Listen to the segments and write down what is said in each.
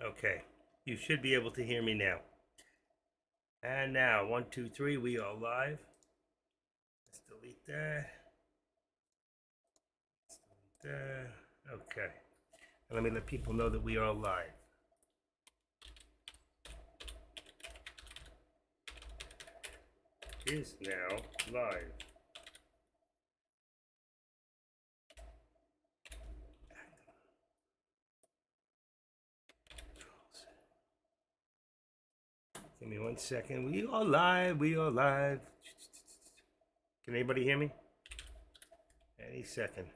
Okay, you should be able to hear me now. And now, 1, 2, 3, we are live. Let's delete that. Let's delete that. Okay. And let me let people know that we are live. Is now live. Give me 1 second. We are live. We are live. Can anybody hear me? Any second.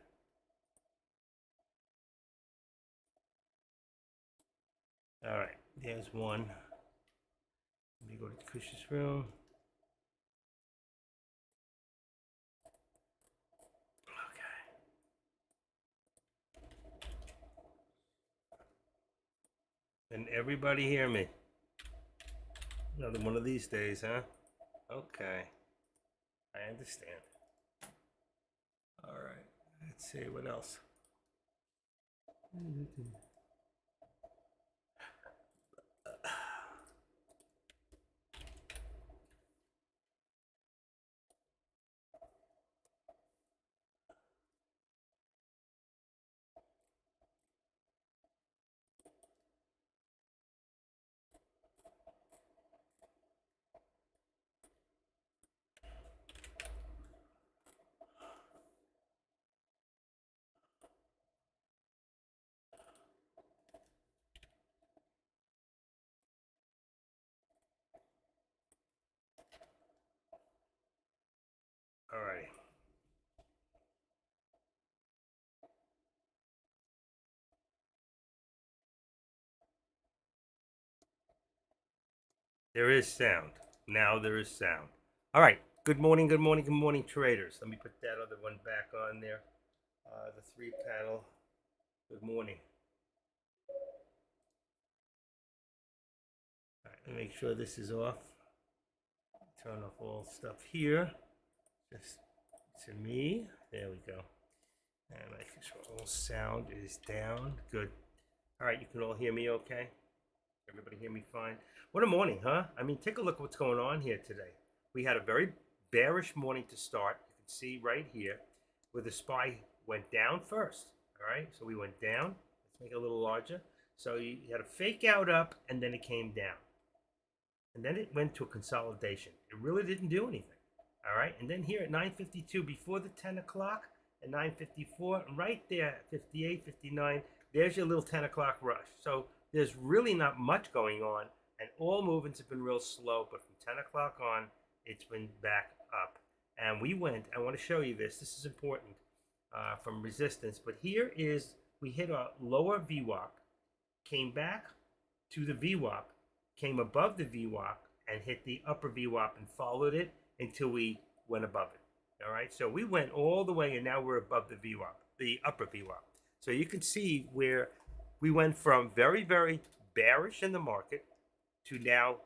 All right. There's one. Let me go to Kush's room. Okay. Can everybody hear me? Another one of these days, huh? Okay. I understand. All right. Let's see what else. All right. There is sound. Now there is sound. All right. Good morning, good morning, good morning, traders. Let me put that other one back on there. The 3 panel. Good morning. All right, let me make sure this is off. Turn off all stuff here. Just to me. There we go. And making sure all sound is down. Good. All right, you can all hear me okay? Everybody hear me fine? What a morning, huh? I mean, take a look at what's going on here today. We had a very bearish morning to start. You can see right here where the SPY went down first. All right, so we went down. Let's make it a little larger. So you had a fake out up and then it came down. And then it went to a consolidation. It really didn't do anything. All right, and then here at 9:52 before the 10 o'clock at 9:54, right there, 58, 59, there's your little 10 o'clock rush. So there's really not much going on, and all movements have been real slow, but from 10 o'clock on, it's been back up. And we went, I want to show you this. This is important from resistance, but here is, we hit a lower VWAP, came back to the VWAP, came above the VWAP, and hit the upper VWAP and followed it until we went above it. All right, so we went all the way, and now we're above the VWAP, the upper VWAP. So you can see where we went from very, very bearish in the market to now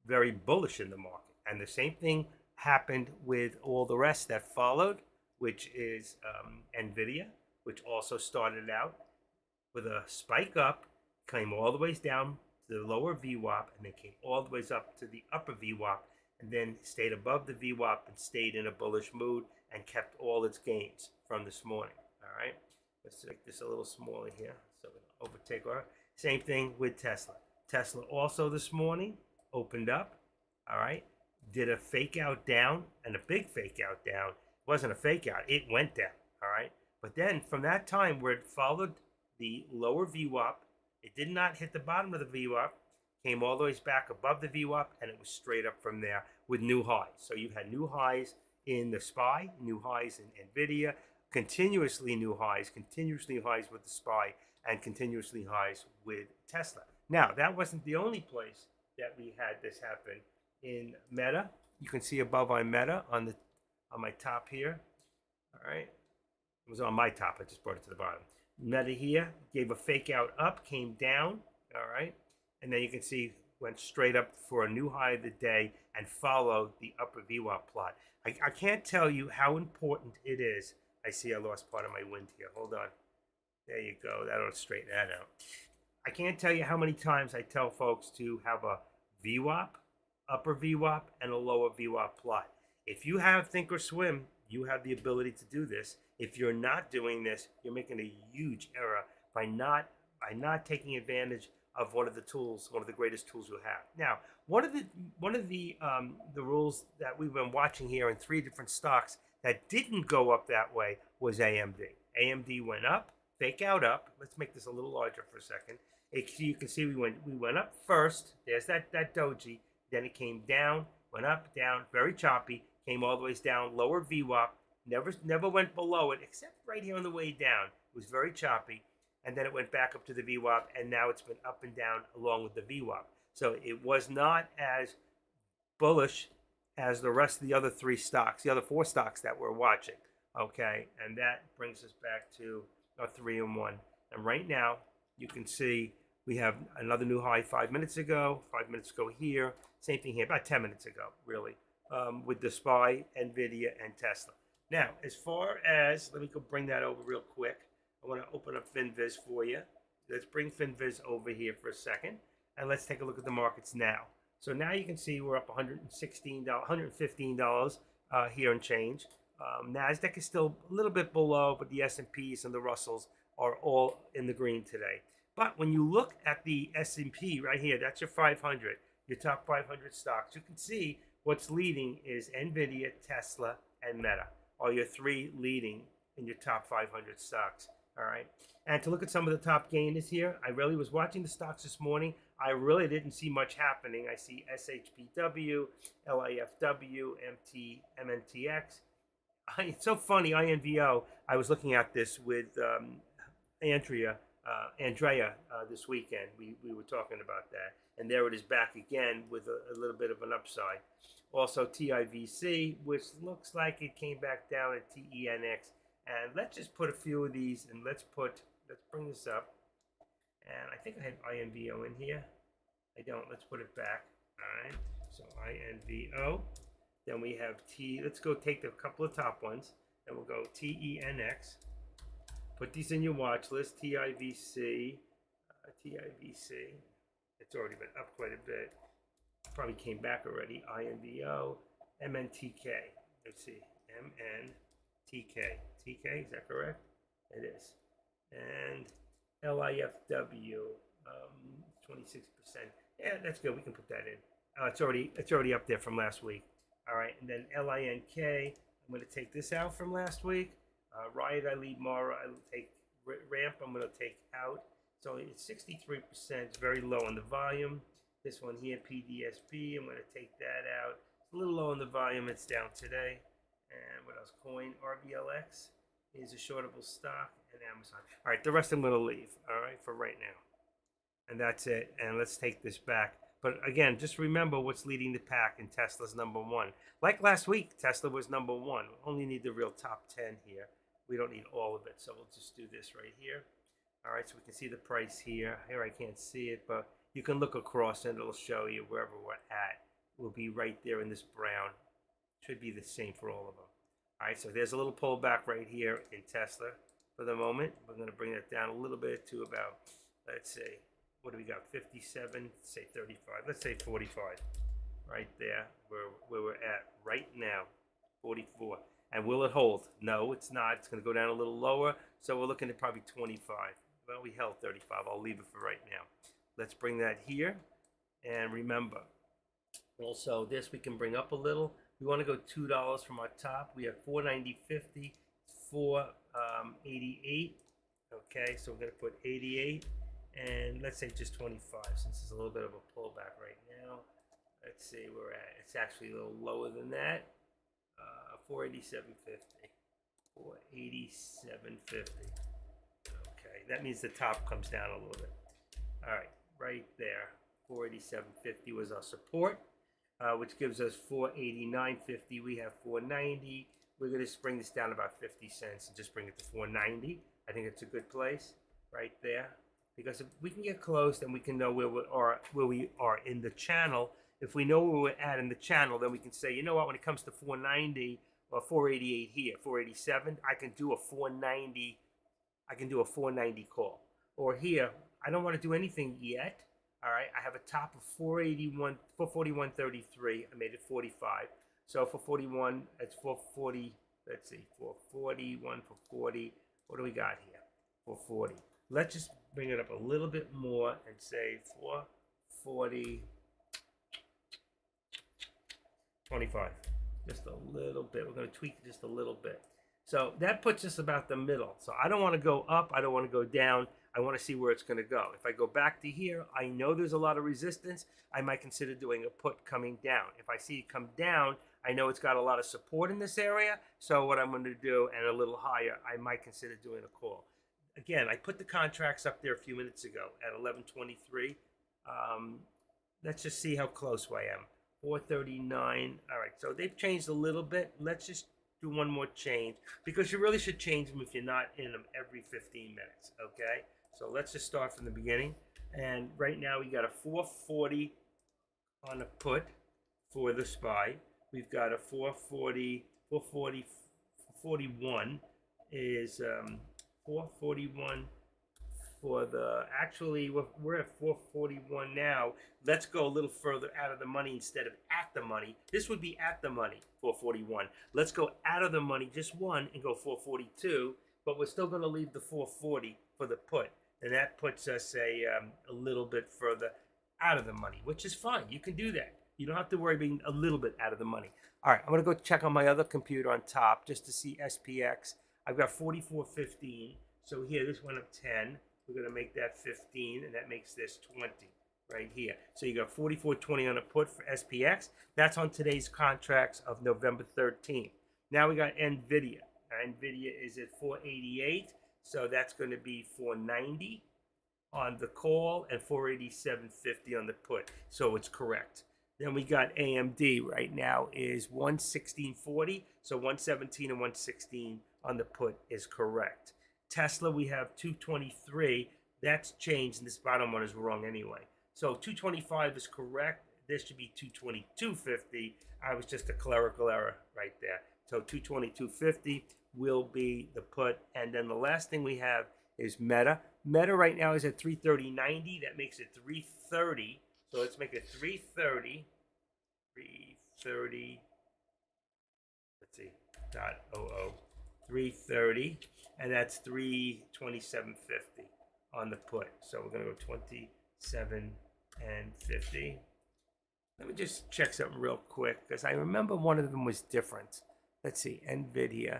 very bullish in the market. And the same thing happened with all the rest that followed, which is NVIDIA, which also started out with a spike up, came all the ways down to the lower VWAP, and then came all the ways up to the upper VWAP, and then stayed above the VWAP and stayed in a bullish mood and kept all its gains from this morning. All right, let's make this a little smaller here so we don't overtake our. Same thing with Tesla. Tesla also this morning opened up. All right, did a fake out down and a big fake out down. It wasn't a fake out, it went down. All right, but then from that time where it followed the lower VWAP, it did not hit the bottom of the VWAP, came all the way back above the VWAP, and it was straight up from there with new highs. So you had new highs in the SPY, new highs in NVIDIA, continuously new highs with the SPY, and continuously highs with Tesla. Now, that wasn't the only place that we had this happen. In Meta, you can see above on Meta on my top here. All right, it was on my top. I just brought it to the bottom. Meta here gave a fake out up, came down. All right, and then you can see went straight up for a new high of the day and followed the upper VWAP plot. I can't tell you how important it is. I see I lost part of my wind here. Hold on. There you go. That'll straighten that out. I can't tell you how many times I tell folks to have a VWAP, upper VWAP, and a lower VWAP plot. If you have Thinkorswim, you have the ability to do this. If you're not doing this, you're making a huge error by not taking advantage of one of the tools, one of the greatest tools you have. Now, one of the rules that we've been watching here in 3 different stocks that didn't go up that way was AMD. AMD went up, fake out up. Let's make this a little larger for a second. You can see we went up first. There's that doji. Then it came down, went up, down, very choppy. Came all the way down, lower VWAP. Never went below it, except right here on the way down. It was very choppy, and then it went back up to the VWAP, and now it's been up and down along with the VWAP. So it was not as bullish as the rest of the other 3 stocks, the other 4 stocks that we're watching. Okay, and that brings us back to a 3 and 1. And right now, you can see we have another new high 5 minutes ago. 5 minutes ago here. Same thing here, about 10 minutes ago, really, with the SPY, NVIDIA, and Tesla. Now, as far as, let me go bring that over real quick. I want to open up FinViz for you. Let's bring FinViz over here for a second, and let's take a look at the markets now. So now you can see we're up $116, $115 here and change. NASDAQ is still a little bit below, but the S&Ps and the Russells are all in the green today. But when you look at the S&P right here, that's your 500, your top 500 stocks. You can see what's leading is NVIDIA, Tesla, and Meta are your 3 leading in your top 500 stocks. All right. And to look at some of the top gainers here, I really was watching the stocks this morning. I really didn't see much happening. I see SHBW, LIFW, MNTX. It's so funny, INVO. I was looking at this with Andrea this weekend. We were talking about that. And there it is back again with a little bit of an upside. Also TIVC, which looks like it came back down at TENX. And let's just put a few of these, and let's bring this up. And I think I had INVO in here. I don't. Let's put it back. All right. So INVO. Then we have let's go take the couple of top ones. And we'll go TENX. Put these in your watch list. TIVC. TIVC. It's already been up quite a bit. Probably came back already. INVO. MNTK. Let's see. MNTK. TK, is that correct? It is. And LIFW, 26%. Yeah, that's good. We can put that in. It's already up there from last week. All right, and then LINK. I'm going to take this out from last week. Riot, I leave Mara. I take Ramp. I'm going to take out. So it's 63%. It's very low on the volume. This one here, PDSP. I'm going to take that out. It's a little low on the volume. It's down today. And what else? Coin, RBLX is a shortable stock, and Amazon. All right, the rest I'm going to leave, all right, for right now. And that's it. And let's take this back. But again, just remember what's leading the pack, and Tesla's number 1. Like last week, Tesla was number 1. We only need the real top 10 here. We don't need all of it, so we'll just do this right here. All right, so we can see the price here. Here I can't see it, but you can look across and it'll show you wherever we're at. We'll be right there in this brown. Should be the same for all of them. All right, so there's a little pullback right here in Tesla for the moment. We're going to bring that down a little bit to about, let's see, what do we got? 57, say 35. Let's say 45. Right there, where we're at right now, 44. And will it hold? No, it's not. It's going to go down a little lower. So we're looking at probably 25. Well, we held 35. I'll leave it for right now. Let's bring that here. And remember, also this we can bring up a little. We want to go $2 from our top. We have 490.50, 488. Okay, so we're going to put 88. And let's say just 25 since it's a little bit of a pullback right now. Let's see where we're at. It's actually a little lower than that. 487.50. 487.50. Okay, that means the top comes down a little bit. All right, right there. 487.50 was our support, which gives us 489.50. We have 490. We're going to bring this down about 50 cents and just bring it to 490. I think it's a good place right there. Because if we can get close, then we can know where we are in the channel. If we know where we're at in the channel, then we can say, you know what, when it comes to 490 or 488 here, 487, I can do a 490. I can do a 490 call. Or here, I don't want to do anything yet. All right, I have a top of 481, 441.33. I made it 45. So for 41, it's 440. Let's see, 441 for 40. What do we got here? 440. Let's just bring it up a little bit more and say 440, 25. Just a little bit. We're going to tweak it just a little bit. So that puts us about the middle. So I don't want to go up. I don't want to go down. I want to see where it's going to go. If I go back to here, I know there's a lot of resistance. I might consider doing a put coming down. If I see it come down, I know it's got a lot of support in this area. So what I'm going to do, and a little higher, I might consider doing a call. Again, I put the contracts up there a few minutes ago at 11:23. Let's just see how close I am. 439. All right, so they've changed a little bit. Let's just do one more change, because you really should change them if you're not in them every 15 minutes, okay? So let's just start from the beginning. And right now we got a 440 on a put for the SPY. We've got a 440, 41 is 441 for the, actually we're at 441 now. Let's go a little further out of the money instead of at the money. This would be at the money, 441. Let's go out of the money, just one, and go 442, but we're still going to leave the 440 for the put. And that puts us a little bit further out of the money, which is fine. You can do that. You don't have to worry being a little bit out of the money. All right, I'm going to go check on my other computer on top just to see SPX. I've got 44.15. So here, this went up 10. We're going to make that 15, and that makes this 20 right here. So you got 44.20 on a put for SPX. That's on today's contracts of November 13th. Now we got NVIDIA. NVIDIA is at 488, so that's going to be 490 on the call and 487.50 on the put. So it's correct. Then we got AMD right now is 116.40, so 117 and 116 on the put is correct. Tesla, we have 223. That's changed, and this bottom one is wrong anyway. So 225 is correct. This should be 222.50. I was just a clerical error right there. So 222.50 will be the put. And then the last thing we have is Meta. Meta right now is at 330.90. That makes it 330. So let's make it 330. 330. Let's see. .00. 330. And that's 327.50 on the put. So we're going to go 27 and 50. Let me just check something real quick, because I remember one of them was different. Let's see, NVIDIA.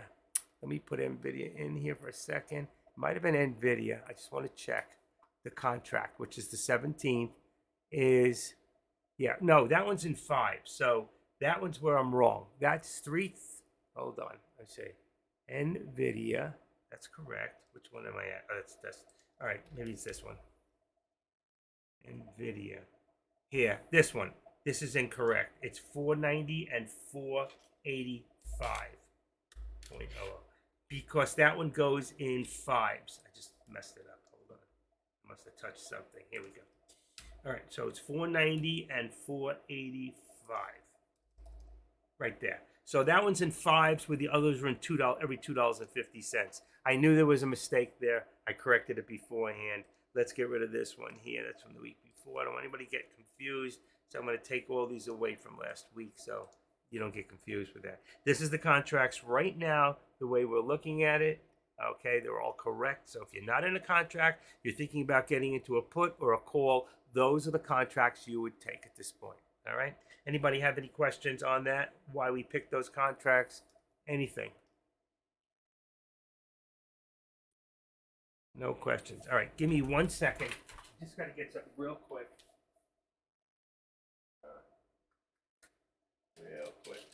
Let me put NVIDIA in here for a second. Might have been NVIDIA. I just want to check the contract, which is the 17th. Is, yeah, no, that one's in 5. So that one's where I'm wrong. That's 3. Hold on. Let's see. NVIDIA. That's correct. Which one am I at? Oh, that's all right. Maybe it's this one. NVIDIA. Here, this one. This is incorrect. It's 490 and 485.00 because that one goes in 5s. I just messed it up. Hold on. I must have touched something. Here we go. All right. So it's 490 and 485. Right there. So that one's in 5s, where the others are in $2, every $2.50. I knew there was a mistake there. I corrected it beforehand. Let's get rid of this one here. That's from the week before. I don't want anybody to get confused. So I'm going to take all these away from last week so you don't get confused with that. This is the contracts right now, the way we're looking at it. Okay, they're all correct. So if you're not in a contract, you're thinking about getting into a put or a call, those are the contracts you would take at this point. All right? Anybody have any questions on that? Why we picked those contracts? Anything? No questions. All right, give me 1 second. Just got to get something real quick. Real quick.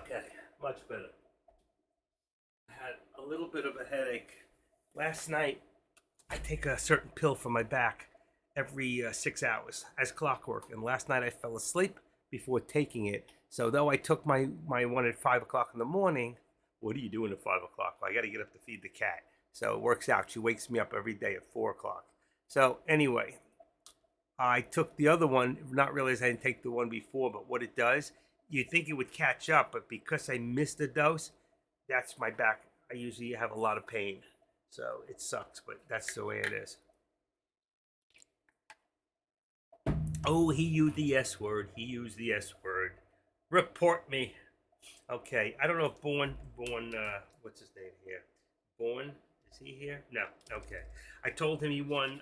Okay, much better. I had a little bit of a headache. Last night, I take a certain pill for my back every 6 hours as clockwork. And last night I fell asleep before taking it. So though I took my one at 5 o'clock in the morning, what are you doing at 5 o'clock? Well, I got to get up to feed the cat. So it works out. She wakes me up every day at 4 o'clock. So anyway, I took the other one, not realizing I didn't take the one before, but what it does, you think it would catch up, but because I missed the dose, that's my back. I usually have a lot of pain. So it sucks, but that's the way it is. Oh, he used the S word. He used the S word. Report me. Okay, I don't know if what's his name here? Born, is he here? No, okay. I told him he won,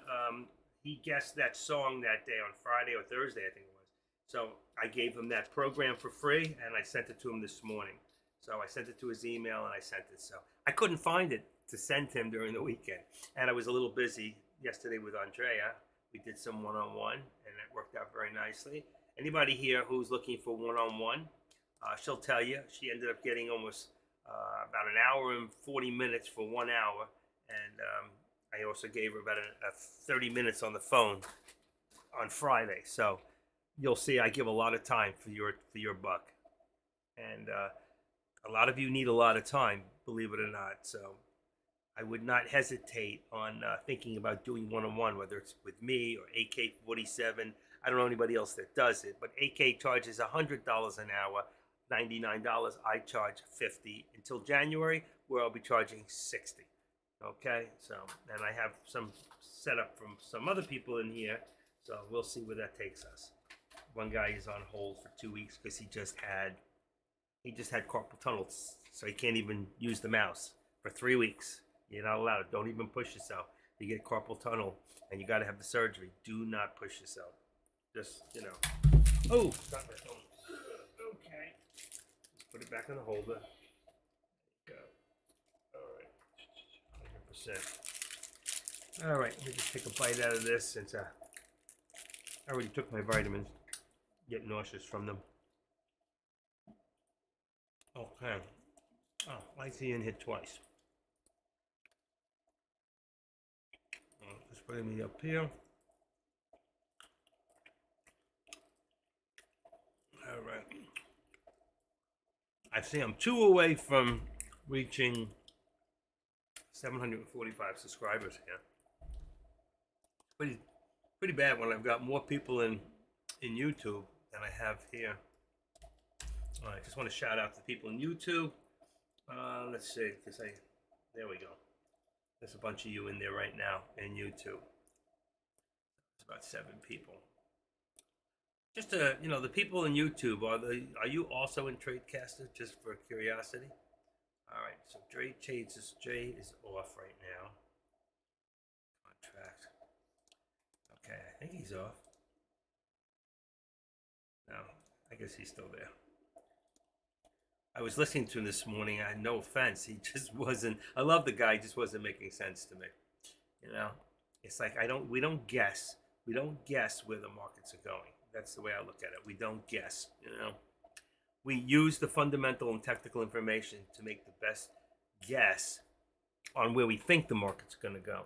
he guessed that song that day on Friday or Thursday, I think it was. So I gave him that program for free and I sent it to him this morning. So I sent it to his email and I sent it. So I couldn't find it to send him during the weekend. And I was a little busy yesterday with Andrea. We did some one-on-one and it worked out very nicely. Anybody here who's looking for one-on-one, she'll tell you she ended up getting almost about an hour and 40 minutes for 1 hour. And I also gave her about 30 minutes on the phone on Friday. So you'll see I give a lot of time for your buck. And a lot of you need a lot of time, believe it or not. So I would not hesitate on thinking about doing one-on-one, whether it's with me or AK-47. I don't know anybody else that does it, but AK charges $100 an hour, $99. I charge $50 until January, where I'll be charging $60. Okay, so and I have some set up from some other people in here, so we'll see where that takes us. One guy is on hold for 2 weeks because he just had carpal tunnel, so he can't even use the mouse for 3 weeks. You're not allowed. Don't even push yourself. You get carpal tunnel and you got to have the surgery. Do not push yourself. Just, Oh, got my phone. Okay. Let's put it back in the holder. Go. All right. 100%. All right. Let me just take a bite out of this since I already took my vitamins. Get nauseous from them. Okay. Oh, lycine hit twice. Just putting me up here. All right. I see I'm 2 away from reaching 745 subscribers here. Pretty bad when I've got more people in YouTube than I have here. All right, just want to shout out to people in YouTube. Let's see, there we go. There's a bunch of you in there right now in YouTube. It's about 7 people. Just the people in YouTube, are you also in Tradecaster, just for curiosity? All right, so Jay is off right now. Contract. Okay, I think he's off. No, I guess he's still there. I was listening to him this morning. I had no offense. He just wasn't. I love the guy. He just wasn't making sense to me. It's like we don't guess. We don't guess where the markets are going. That's the way I look at it. We don't guess. We use the fundamental and technical information to make the best guess on where we think the market's going to go.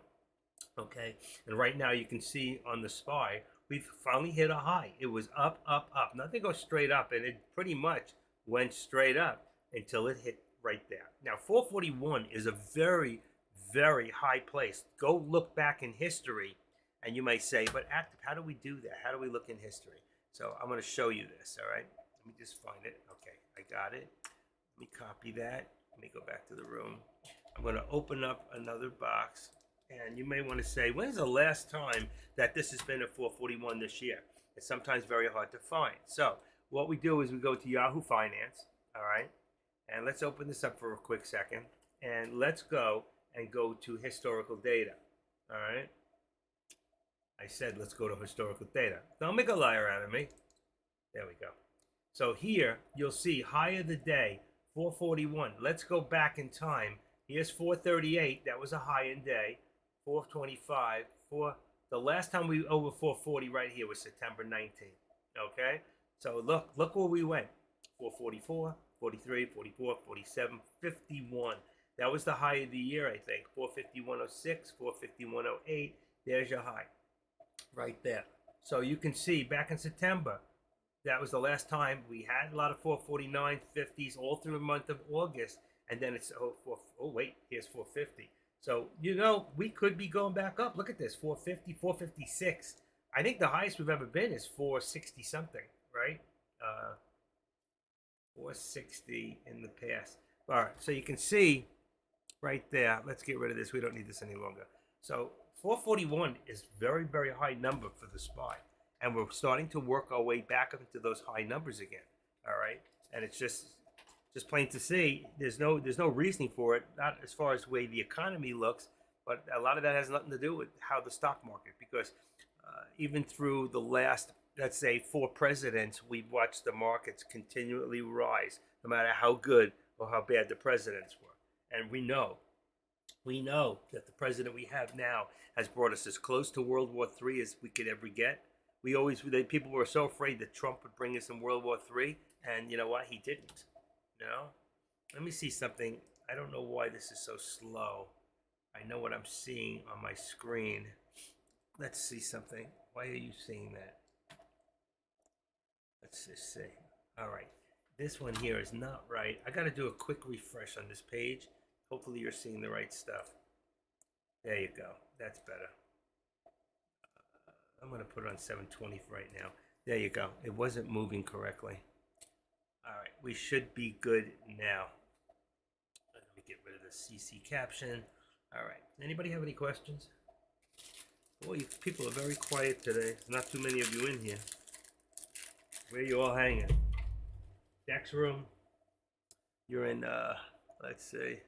Okay, and right now you can see on the SPY, we've finally hit a high. It was up, up, up. Nothing goes straight up, and it pretty much went straight up until it hit right there. Now, 441 is a very, very high place. Go look back in history, and you may say, but Active, how do we do that? How do we look in history? So I'm going to show you this, all right? Let me just find it. Okay, I got it. Let me copy that. Let me go back to the room. I'm going to open up another box. And you may want to say, when's the last time that this has been at 441 this year? It's sometimes very hard to find. So what we do is we go to Yahoo Finance, all right? And let's open this up for a quick second. And let's go to historical data, all right? I said let's go to historical data. Don't make a liar out of me. There we go. So here you'll see high of the day, 441. Let's go back in time. Here's 438. That was a high in day. 425. The last time we over 440 right here was September 19th. Okay? So look where we went. 444, 43, 44, 47, 51. That was the high of the year, I think. 451.06, 451.08. There's your high. Right there. So you can see back in September, that was the last time we had a lot of 449, 50s all through the month of August. And then it's, here's 450. So, we could be going back up. Look at this, 450, 456. I think the highest we've ever been is 460 something, right? 460 in the past. All right, so you can see right there. Let's get rid of this. We don't need this any longer. So 441 is very, very high number for the SPY. And we're starting to work our way back up into those high numbers again. All right. And it's just plain to see there's no reasoning for it, not as far as the way the economy looks, but a lot of that has nothing to do with how the stock market, because even through the last, let's say, 4 presidents, we've watched the markets continually rise, no matter how good or how bad the presidents were. And we know that the president we have now has brought us as close to World War III as we could ever get. People were so afraid that Trump would bring us in World War III, and you know what? He didn't. Let me see something. I don't know why this is so slow. I know what I'm seeing on my screen. Let's see something. Why are you seeing that? Let's just see. All right. This one here is not right. I got to do a quick refresh on this page. Hopefully you're seeing the right stuff. There you go. That's better. I'm going to put it on 720 for right now. There you go. It wasn't moving correctly. All right. We should be good now. Let me get rid of the CC caption. All right. Anybody have any questions? Boy, people are very quiet today. There's not too many of you in here. Where are you all hanging? Dex room. You're in, let's see.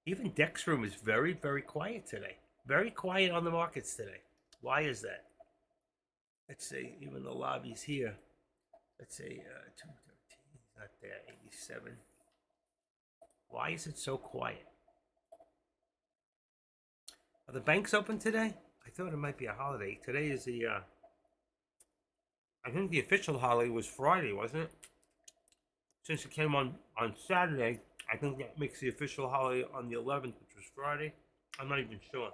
Even Dex room is very, very quiet today. Very quiet on the markets today. Why is that? Let's see. Even the lobby's here. Let's say 213. Not there. 87. Why is it so quiet? Are the banks open today? I thought it might be a holiday. Today is the, I think the official holiday was Friday, wasn't it? Since it came on Saturday, I think that makes the official holiday on the 11th, which was Friday. I'm not even sure.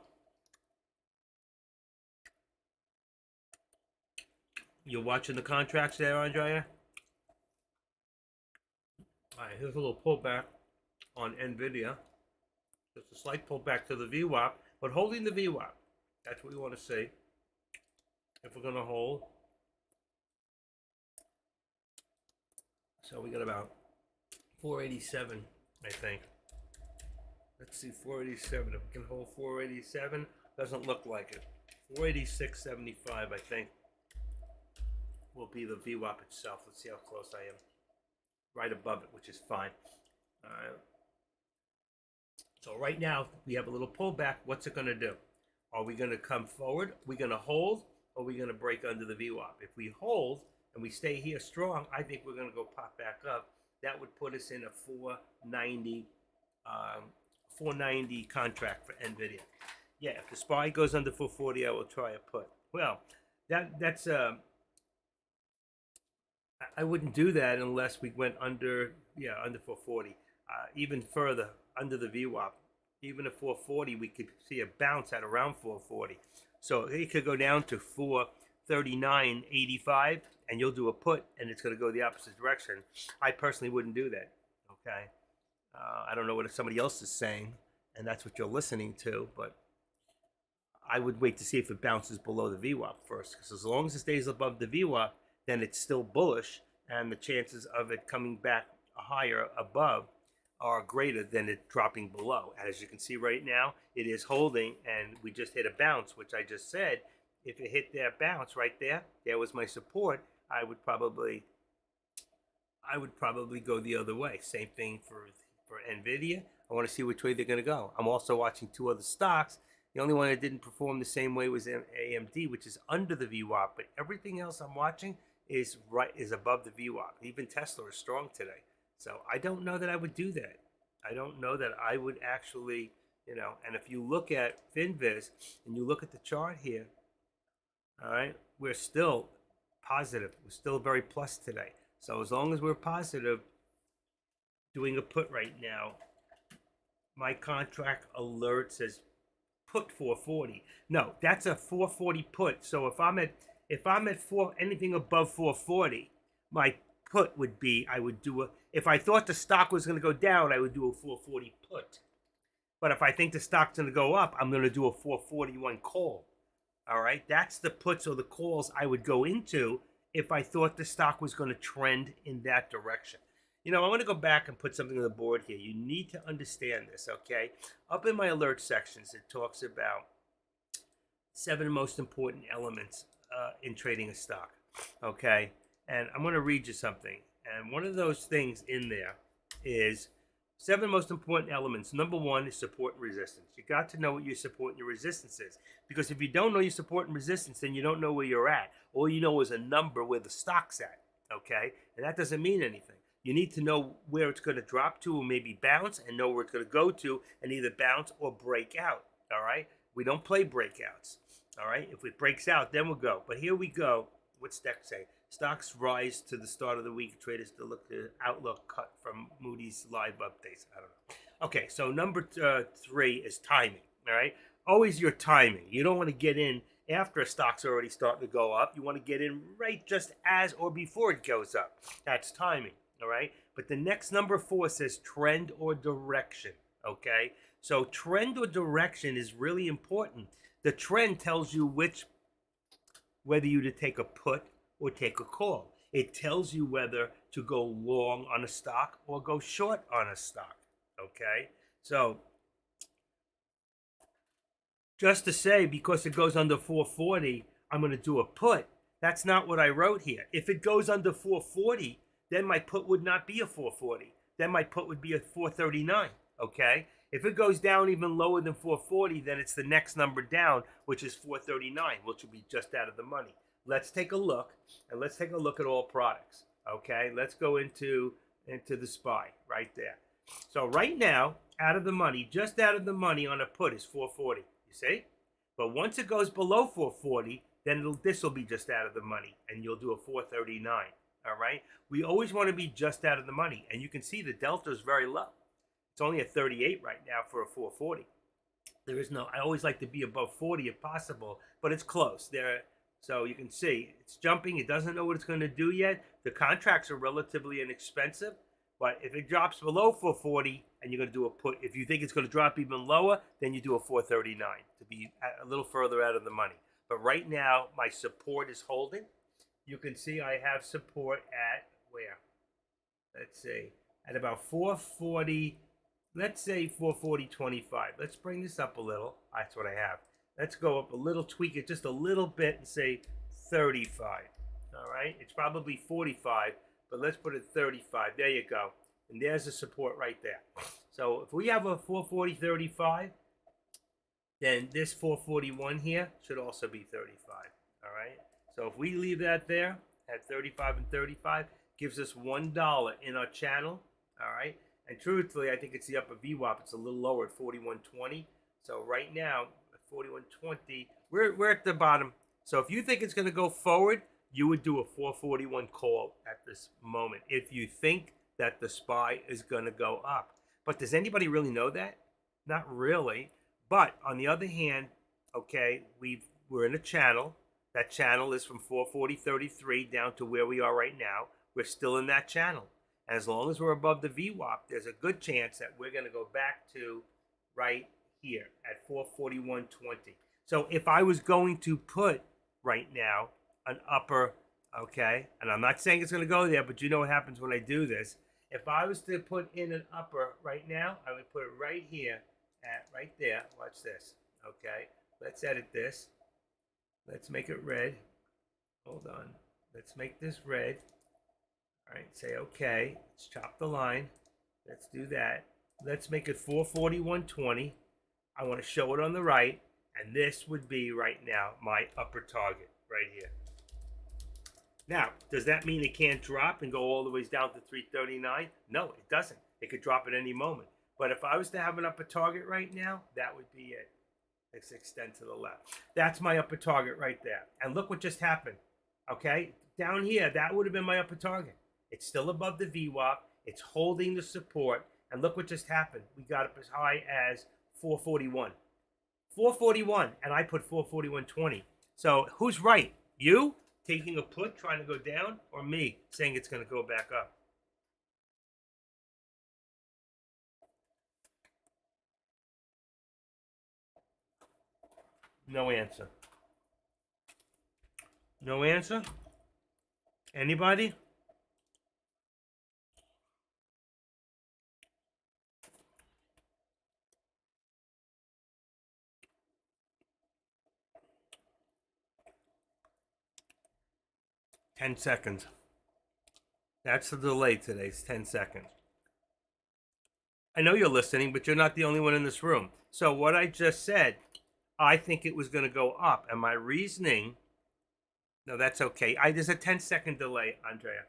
You're watching the contracts there, Andrea? All right, here's a little pullback on NVIDIA. Just a slight pullback to the VWAP, but holding the VWAP. That's what we want to see. If we're going to hold. So we got about 487, I think. Let's see, 487. If we can hold 487, doesn't look like it. 486.75, I think, will be the VWAP itself. Let's see how close I am. Right above it, which is fine. All right. So right now, we have a little pullback. What's it going to do? Are we going to come forward? Are we going to hold? Or are we going to break under the VWAP? If we hold and we stay here strong, I think we're going to go pop back up. That would put us in a 490 contract for NVIDIA. Yeah, if the SPY goes under 440, I will try a put. Well, that's I wouldn't do that unless we went under 440. Even further, under the VWAP. Even at 440, we could see a bounce at around 440. So it could go down to 439.85, and you'll do a put, and it's going to go the opposite direction. I personally wouldn't do that. Okay, I don't know what somebody else is saying, and that's what you're listening to, but I would wait to see if it bounces below the VWAP first, because as long as it stays above the VWAP, then it's still bullish, and the chances of it coming back higher above are greater than it dropping below. As you can see right now, it is holding, and we just hit a bounce, which I just said, if it hit that bounce right there, there was my support, I would probably go the other way. Same thing for NVIDIA. I want to see which way they're going to go. I'm also watching 2 other stocks. The only one that didn't perform the same way was AMD, which is under the VWAP, but everything else I'm watching is above the VWAP. Even Tesla is strong today. So I don't know that I would do that. I don't know that I would actually, and if you look at FinViz and you look at the chart here, all right, we're still positive. We're still very plus today. So as long as we're positive, doing a put right now, my contract alert says put 440. No, that's a 440 put. So if I'm at anything above 440, my put would be, if I thought the stock was going to go down, I would do a 440 put. But if I think the stock's going to go up, I'm going to do a 441 call. All right. That's the puts or the calls I would go into if I thought the stock was going to trend in that direction. I want to go back and put something on the board here. You need to understand this, okay? Up in my alert sections, it talks about 7 most important elements in trading a stock, okay? And I'm going to read you something. And one of those things in there is 7 most important elements. Number 1 is support and resistance. You got to know what your support and your resistance is. Because if you don't know your support and resistance, then you don't know where you're at. All you know is a number where the stock's at, okay? And that doesn't mean anything. You need to know where it's going to drop to or maybe bounce, and know where it's going to go to and either bounce or break out, all right? We don't play breakouts, all right? If it breaks out, then we'll go. But here we go. What's Deck say? Stocks rise to the start of the week. Traders to look the outlook cut from Moody's live updates. I don't know. Okay, so number 3 is timing, all right? Always your timing. You don't want to get in after a stock's already starting to go up. You want to get in right just as or before it goes up. That's timing. All right. But the next number 4 says trend or direction. Okay. So trend or direction is really important. The trend tells you whether you to take a put or take a call. It tells you whether to go long on a stock or go short on a stock. Okay. So just to say, because it goes under 440, I'm going to do a put. That's not what I wrote here. If it goes under 440, then my put would not be a 440. Then my put would be a 439, okay? If it goes down even lower than 440, then it's the next number down, which is 439, which will be just out of the money. Let's take a look, and let's take a look at all products, okay? Let's go into the SPY right there. So right now, out of the money, just out of the money on a put is 440, you see? But once it goes below 440, then this will be just out of the money, and you'll do a 439. All right. We always want to be just out of the money. And you can see the delta is very low. It's only at 38 right now for a 440. I always like to be above 40 if possible, but it's close there. So you can see it's jumping. It doesn't know what it's going to do yet. The contracts are relatively inexpensive, but if it drops below 440 and you're going to do a put, if you think it's going to drop even lower, then you do a 439 to be a little further out of the money. But right now, my support is holding. You can see I have support at where? Let's see, at about 440, let's say 440.25. Let's bring this up a little. That's what I have. Let's go up a little, tweak it just a little bit and say 35. All right, it's probably 45, but let's put it 35. There you go. And there's the support right there. So if we have a 440.35, then this 441 here should also be 35. All right. So if we leave that there at 35 and 35, gives us $1 in our channel, all right? And truthfully, I think it's the upper VWAP. It's a little lower at 41.20. So right now, at 41.20, we're at the bottom. So if you think it's going to go forward, you would do a 441 call at this moment if you think that the SPY is going to go up. But does anybody really know that? Not really. But on the other hand, okay, we're in a channel. That channel is from 440.33 down to where we are right now. We're still in that channel. And as long as we're above the VWAP, there's a good chance that we're going to go back to right here at 441.20. So if I was going to put right now an upper, okay, and I'm not saying it's going to go there, but you know what happens when I do this. If I was to put in an upper right now, I would put it right here at right there. Watch this, okay? Let's edit this. Let's make it red. Hold on. Let's make this red. All right, say okay. Let's chop the line. Let's do that. Let's make it 441.20. I want to show it on the right, and this would be right now my upper target right here. Now, does that mean it can't drop and go all the way down to 339? No, it doesn't. It could drop at any moment. But if I was to have an upper target right now, that would be it. Let's extend to the left. That's my upper target right there. And look what just happened. Okay? Down here, that would have been my upper target. It's still above the VWAP. It's holding the support. And look what just happened. We got up as high as 441. 441, and I put 441.20. So who's right? You taking a put, trying to go down, or me saying it's going to go back up? No answer. No answer? Anybody? Ten seconds. That's the delay today. It's 10 seconds. I know you're listening, but you're not the only one in this room. So what I just said, I think it was going to go up. And my reasoning, no, that's okay. There's a 10-second delay, Andrea.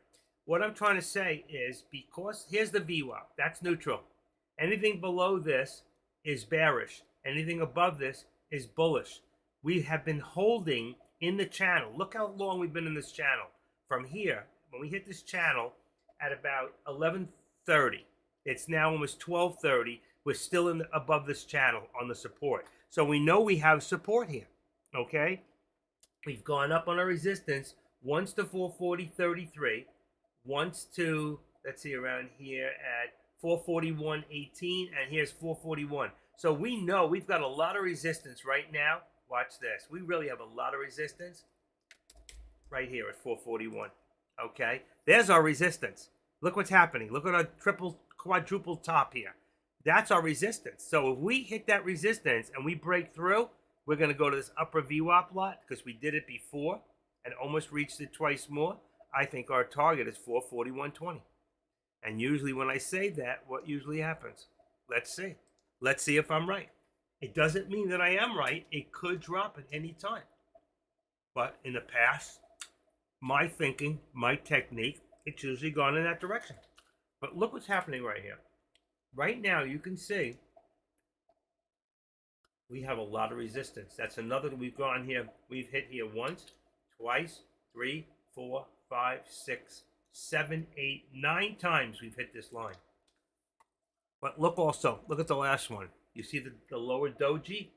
What I'm trying to say is because here's the VWAP. That's neutral. Anything below this is bearish. Anything above this is bullish. We have been holding in the channel. Look how long we've been in this channel. From here, when we hit this channel at about 11:30, it's now almost 12:30. We're still above this channel on the support. So we know we have support here, okay? We've gone up on our resistance once to 440.33, once to, let's see, around here at 441.18, and here's 441. So we know we've got a lot of resistance right now. Watch this. We really have a lot of resistance right here at 441. Okay, there's our resistance. Look what's happening. Look at our triple, quadruple top here. That's our resistance. So if we hit that resistance and we break through, we're going to go to this upper VWAP lot because we did it before and almost reached it twice more. I think our target is 441.20. And usually when I say that, what usually happens? Let's see. Let's see if I'm right. It doesn't mean that I am right. It could drop at any time. But in the past, my thinking, my technique, it's usually gone in that direction. But look what's happening right here. Right now, you can see we have a lot of resistance. That's another that we've gone here. We've hit here once, twice, 3, 4, 5, 6, 7, 8, 9 times we've hit this line. But look also, look at the last one. You see the lower doji?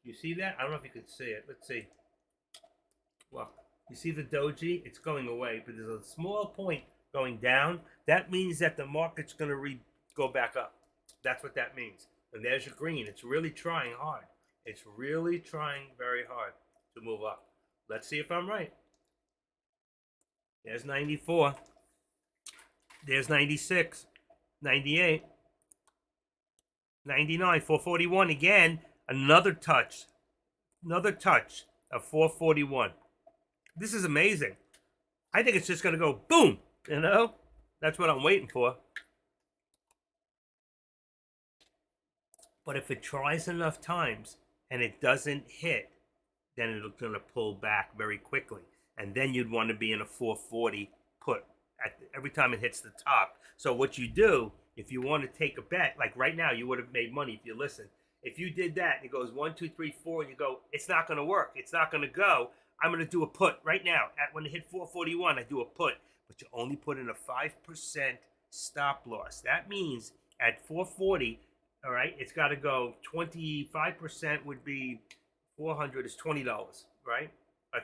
You see that? I don't know if you can see it. Let's see. Look, you see the doji? It's going away, but there's a small point going down. That means that the market's going to go back up. That's what that means. And there's your green. It's really trying hard. It's really trying very hard to move up. Let's see if I'm right. There's 94. There's 96. 98. 99. 441 again. Another touch. Another touch of 441. This is amazing. I think it's just going to go boom. You know? That's what I'm waiting for. But if it tries enough times and it doesn't hit, then it's going to pull back very quickly. And then you'd want to be in a 440 put every time it hits the top. So what you do, if you want to take a bet, like right now, you would have made money if you listened. If you did that, and it goes 1, 2, 3, 4, and you go, it's not going to work. It's not going to go. I'm going to do a put right now. When it hit 441, I do a put. But you only put in a 5% stop loss. That means at 440, all right, it's got to go 25% would be 400 is $20, right?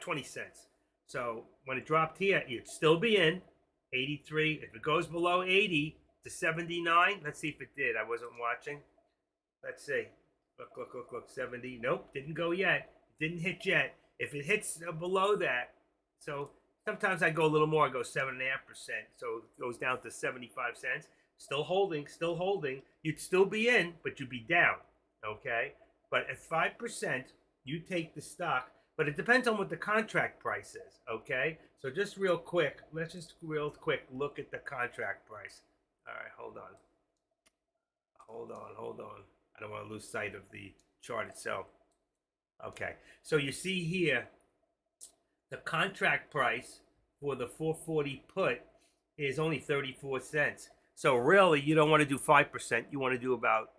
20 cents. So when it dropped here, you'd still be in 83. If it goes below 80 to 79, let's see if it did. I wasn't watching. Let's see. Look, 70. Nope, didn't go yet. Didn't hit yet. If it hits below that, so sometimes I go a little more. I go 7.5%. So it goes down to 75 cents. Still holding, still holding. You'd still be in, but you'd be down, okay? But at 5%, you take the stock, but it depends on what the contract price is, okay? So just real quick, let's just real quick look at the contract price. All right, hold on. Hold on. I don't want to lose sight of the chart itself. Okay, so you see here, the contract price for the 440 put is only 34 cents. So really, you don't want to do 5%. You want to do about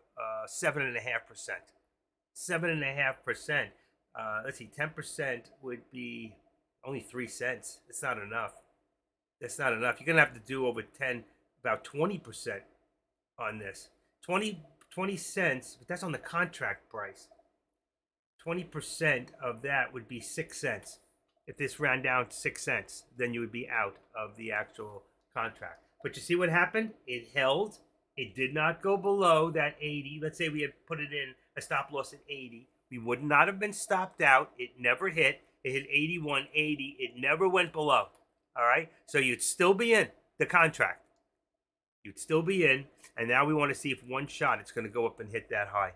7.5%. 7.5%. Let's see, 10% would be only 3 cents. It's not enough. That's not enough. You're gonna have to do over 10, about 20% on this. 20 cents, but that's on the contract price. 20% of that would be 6 cents. If this ran down to 6 cents, then you would be out of the actual contract. But you see what happened? It held. It did not go below that 80. Let's say we had put it in a stop loss at 80. We would not have been stopped out. It never hit. It hit 81.80. It never went below. All right. So you'd still be in the contract. You'd still be in. And now we want to see if one shot it's going to go up and hit that high.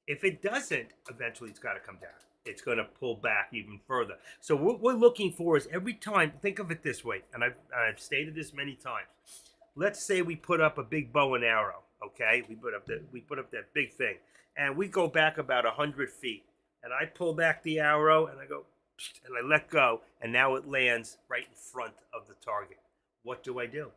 If it doesn't, eventually it's got to come down. It's going to pull back even further. So what we're looking for is every time, think of it this way, and I've stated this many times. Let's say we put up a big bow and arrow, okay? We put up that big thing, and we go back about 100 feet, and I pull back the arrow, and I go, and I let go, and now it lands right in front of the target. What do I do?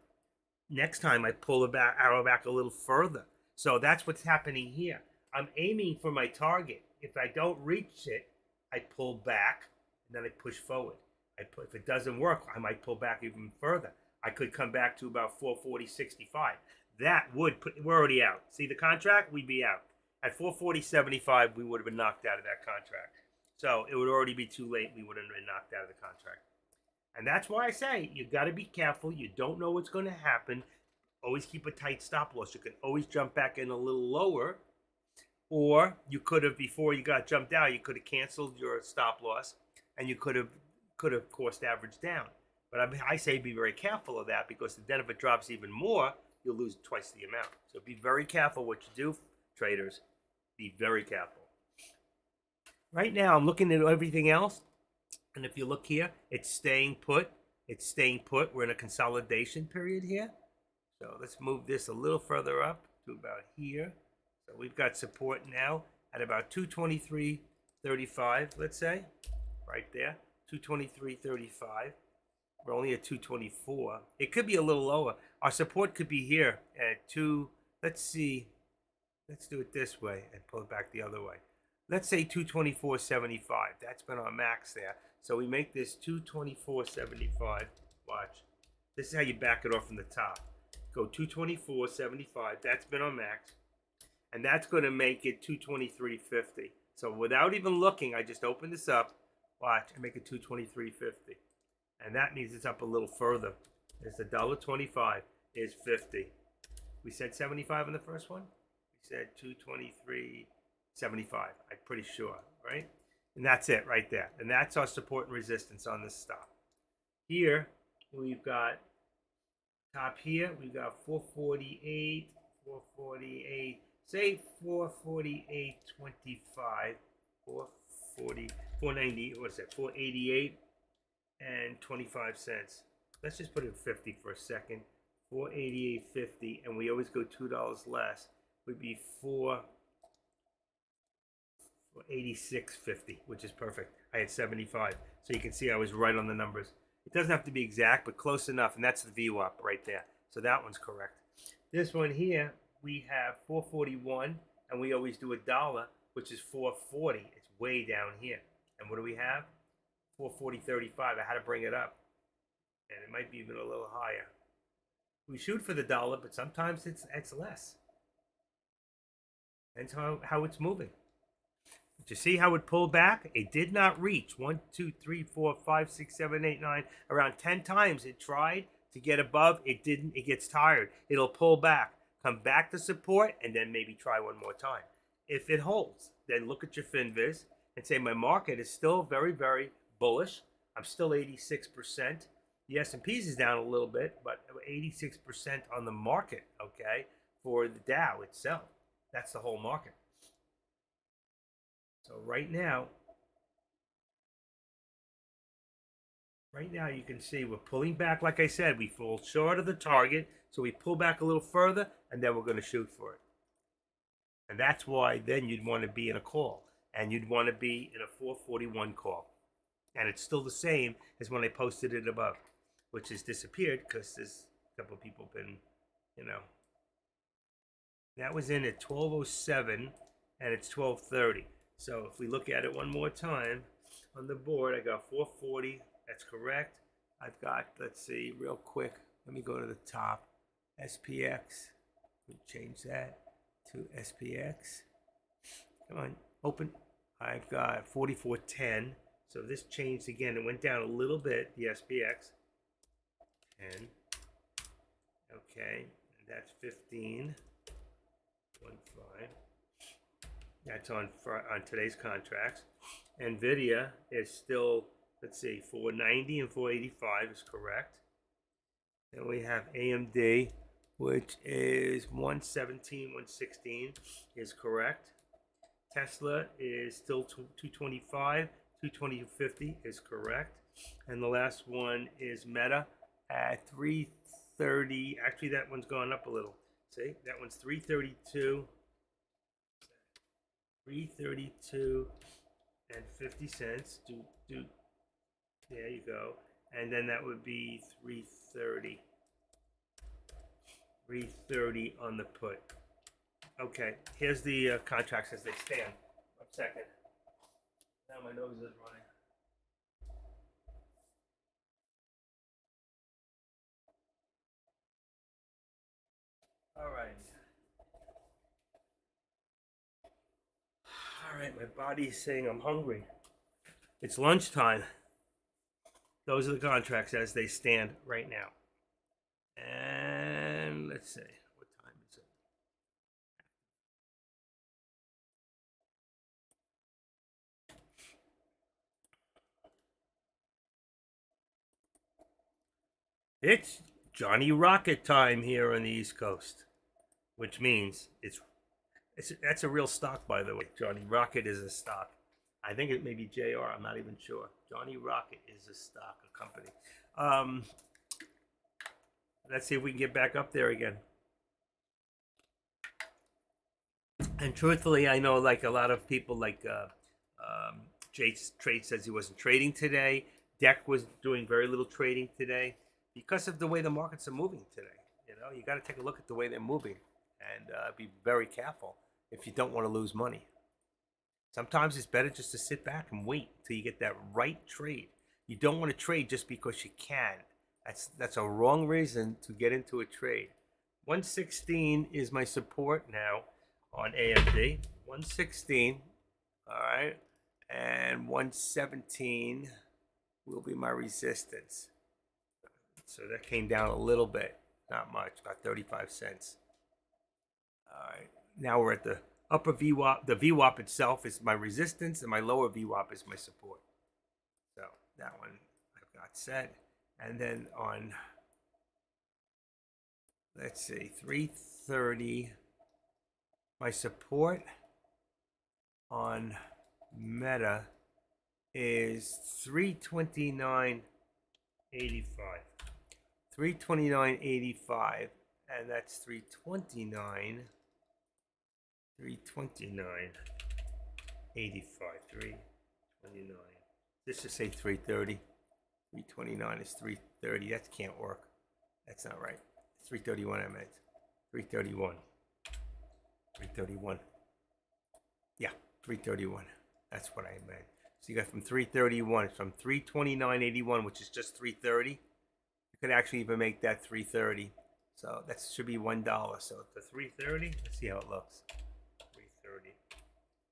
Next time I pull the arrow back a little further. So that's what's happening here. I'm aiming for my target. If I don't reach it, I pull back, and then I push forward. If it doesn't work, I might pull back even further. I could come back to about 440.65. That would we're already out. See the contract? We'd be out. At 440.75, we would have been knocked out of that contract. So it would already be too late. We would have been knocked out of the contract. And that's why I say you got to be careful. You don't know what's going to happen. Always keep a tight stop loss. You can always jump back in a little lower. Or you could have, before you got jumped out, you could have canceled your stop loss, and you could have cost average down. But I say be very careful of that, because then if it drops even more, you'll lose twice the amount. So be very careful what you do, traders. Be very careful. Right now, I'm looking at everything else, and if you look here, it's staying put. It's staying put. We're in a consolidation period here. So let's move this a little further up to about here. So we've got support now at about 223.35, let's say, right there, 223.35. We're only at 224. It could be a little lower. Our support could be here at let's see, let's do it this way and pull it back the other way. Let's say 224.75. That's been our max there. So we make this 224.75. Watch. This is how you back it off from the top. Go 224.75. That's been our max. And that's going to make it 223.50. So without even looking, I just open this up. Watch, and make it 223.50. And that means it's up a little further. It's $1.25 is 50. We said 75 in the first one. We said 223.75. I'm pretty sure, right? And that's it right there. And that's our support and resistance on this stop. Here we've got top here. We've got 448, 448. Say 448.25, 490. What's that? 488 and 25 cents. Let's just put it in 50 for a second. 488.50, and we always go $2 less. Would be 486.50, which is perfect. I had 75, so you can see I was right on the numbers. It doesn't have to be exact, but close enough, and that's the VWAP right there. So that one's correct. This one here, we have 441, and we always do $1, which is 440. It's way down here. And what do we have? 440.35. I had to bring it up, and it might be even a little higher. We shoot for the $1, but sometimes it's less. That's how it's moving. Did you see how it pulled back? It did not reach 1, 2, 3, 4, 5, 6, 7, 8, 9. Around 10 times it tried to get above. It didn't. It gets tired. It'll pull back. Come back to support, and then maybe try one more time. If it holds, then look at your FinViz and say, my market is still very, very bullish. I'm still 86%. The S&P's is down a little bit, but 86% on the market, okay, for the Dow itself. That's the whole market. So right now you can see we're pulling back. Like I said, we fall short of the target. So we pull back a little further, and then we're going to shoot for it. And that's why then you'd want to be in a call. And you'd want to be in a 441 call. And it's still the same as when I posted it above, which has disappeared because there's a couple of people been, That was in at 12:07, and it's 12:30. So if we look at it one more time on the board, I got 440. That's correct. I've got, let's see, real quick. Let me go to the top. SPX. We change that to SPX. Come on, open. I've got 44.10. So this changed again. It went down a little bit, the SPX. 10. Okay, and that's 15. 1.5. That's on today's contracts. Nvidia is still, let's see, 490 and 485 is correct. Then we have AMD, which is 117, 116 is correct. Tesla is still 225, 220.50 is correct. And the last one is Meta at 330. Actually, that one's gone up a little. See, that one's 332. 332 and 50 cents. There you go. And then that would be 330. 330 on the put. Okay, here's the contracts as they stand. 1 second. Now my nose is running. All right. All right, my body's saying I'm hungry. It's lunchtime. Those are the contracts as they stand right now. And let's see, what time is it? It's Johnny Rocket time here on the East Coast, which means that's a real stock, by the way. Johnny Rocket is a stock. I think it may be JR. I'm not even sure. Johnny Rocket is a stock, a company. Let's see if we can get back up there again. And truthfully, I know like a lot of people like Jace Trade says he wasn't trading today. Deck was doing very little trading today because of the way the markets are moving today. You know, you got to take a look at the way they're moving and be very careful if you don't want to lose money. Sometimes it's better just to sit back and wait till you get that right trade. You don't want to trade just because you can. That's a wrong reason to get into a trade. 116 is my support now on AMD. 116, all right, and 117 will be my resistance. So that came down a little bit, not much, about 35 cents. All right, now we're at the upper VWAP. The VWAP itself is my resistance, and my lower VWAP is my support. So that one I've got set. And then on, let's see, 330, my support on Meta is 329.85. 329.85, and that's 329. 329.85. 329. Let's just say 330. 329 is 330. That can't work. That's not right. 331 I meant. 331. 331. Yeah, 331. That's what I meant. So you got from 331, from 329.81, which is just 330. You could actually even make that 330. So that should be $1. So the 330, let's see how it looks.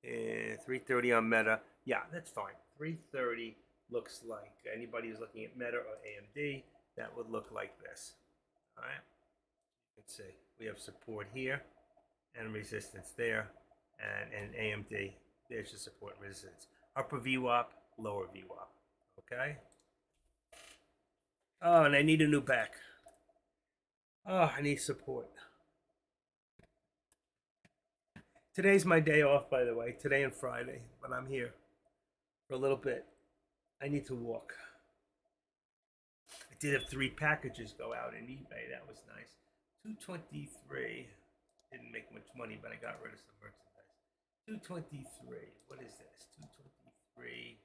330. 330 on Meta. Yeah, that's fine. 330 looks like, anybody who's looking at Meta or AMD, that would look like this. All right. You can see we have support here and resistance there, and AMD, there's your support and resistance. Upper VWAP, lower VWAP. Okay. Oh, and I need a new back. Oh, I need support. Today's my day off, by the way. Today and Friday, but I'm here for a little bit. I need to walk. I did have 3 packages go out in eBay. That was nice. 223. Didn't make much money, but I got rid of some merchandise. 223. What is this? 223.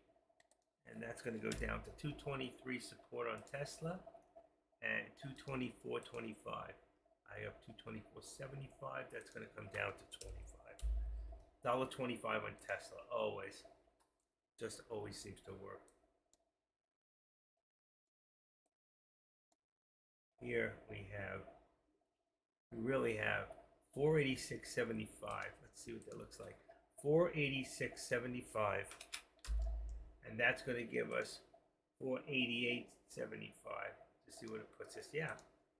And that's going to go down to 223 support on Tesla and 224.25. I have 224.75. That's going to come down to 25. $1.25 on Tesla. Always. Just always seems to work. Here we really have 486.75. Let's see what that looks like. 486.75. And that's going to give us 488.75 to see what it puts us. Yeah,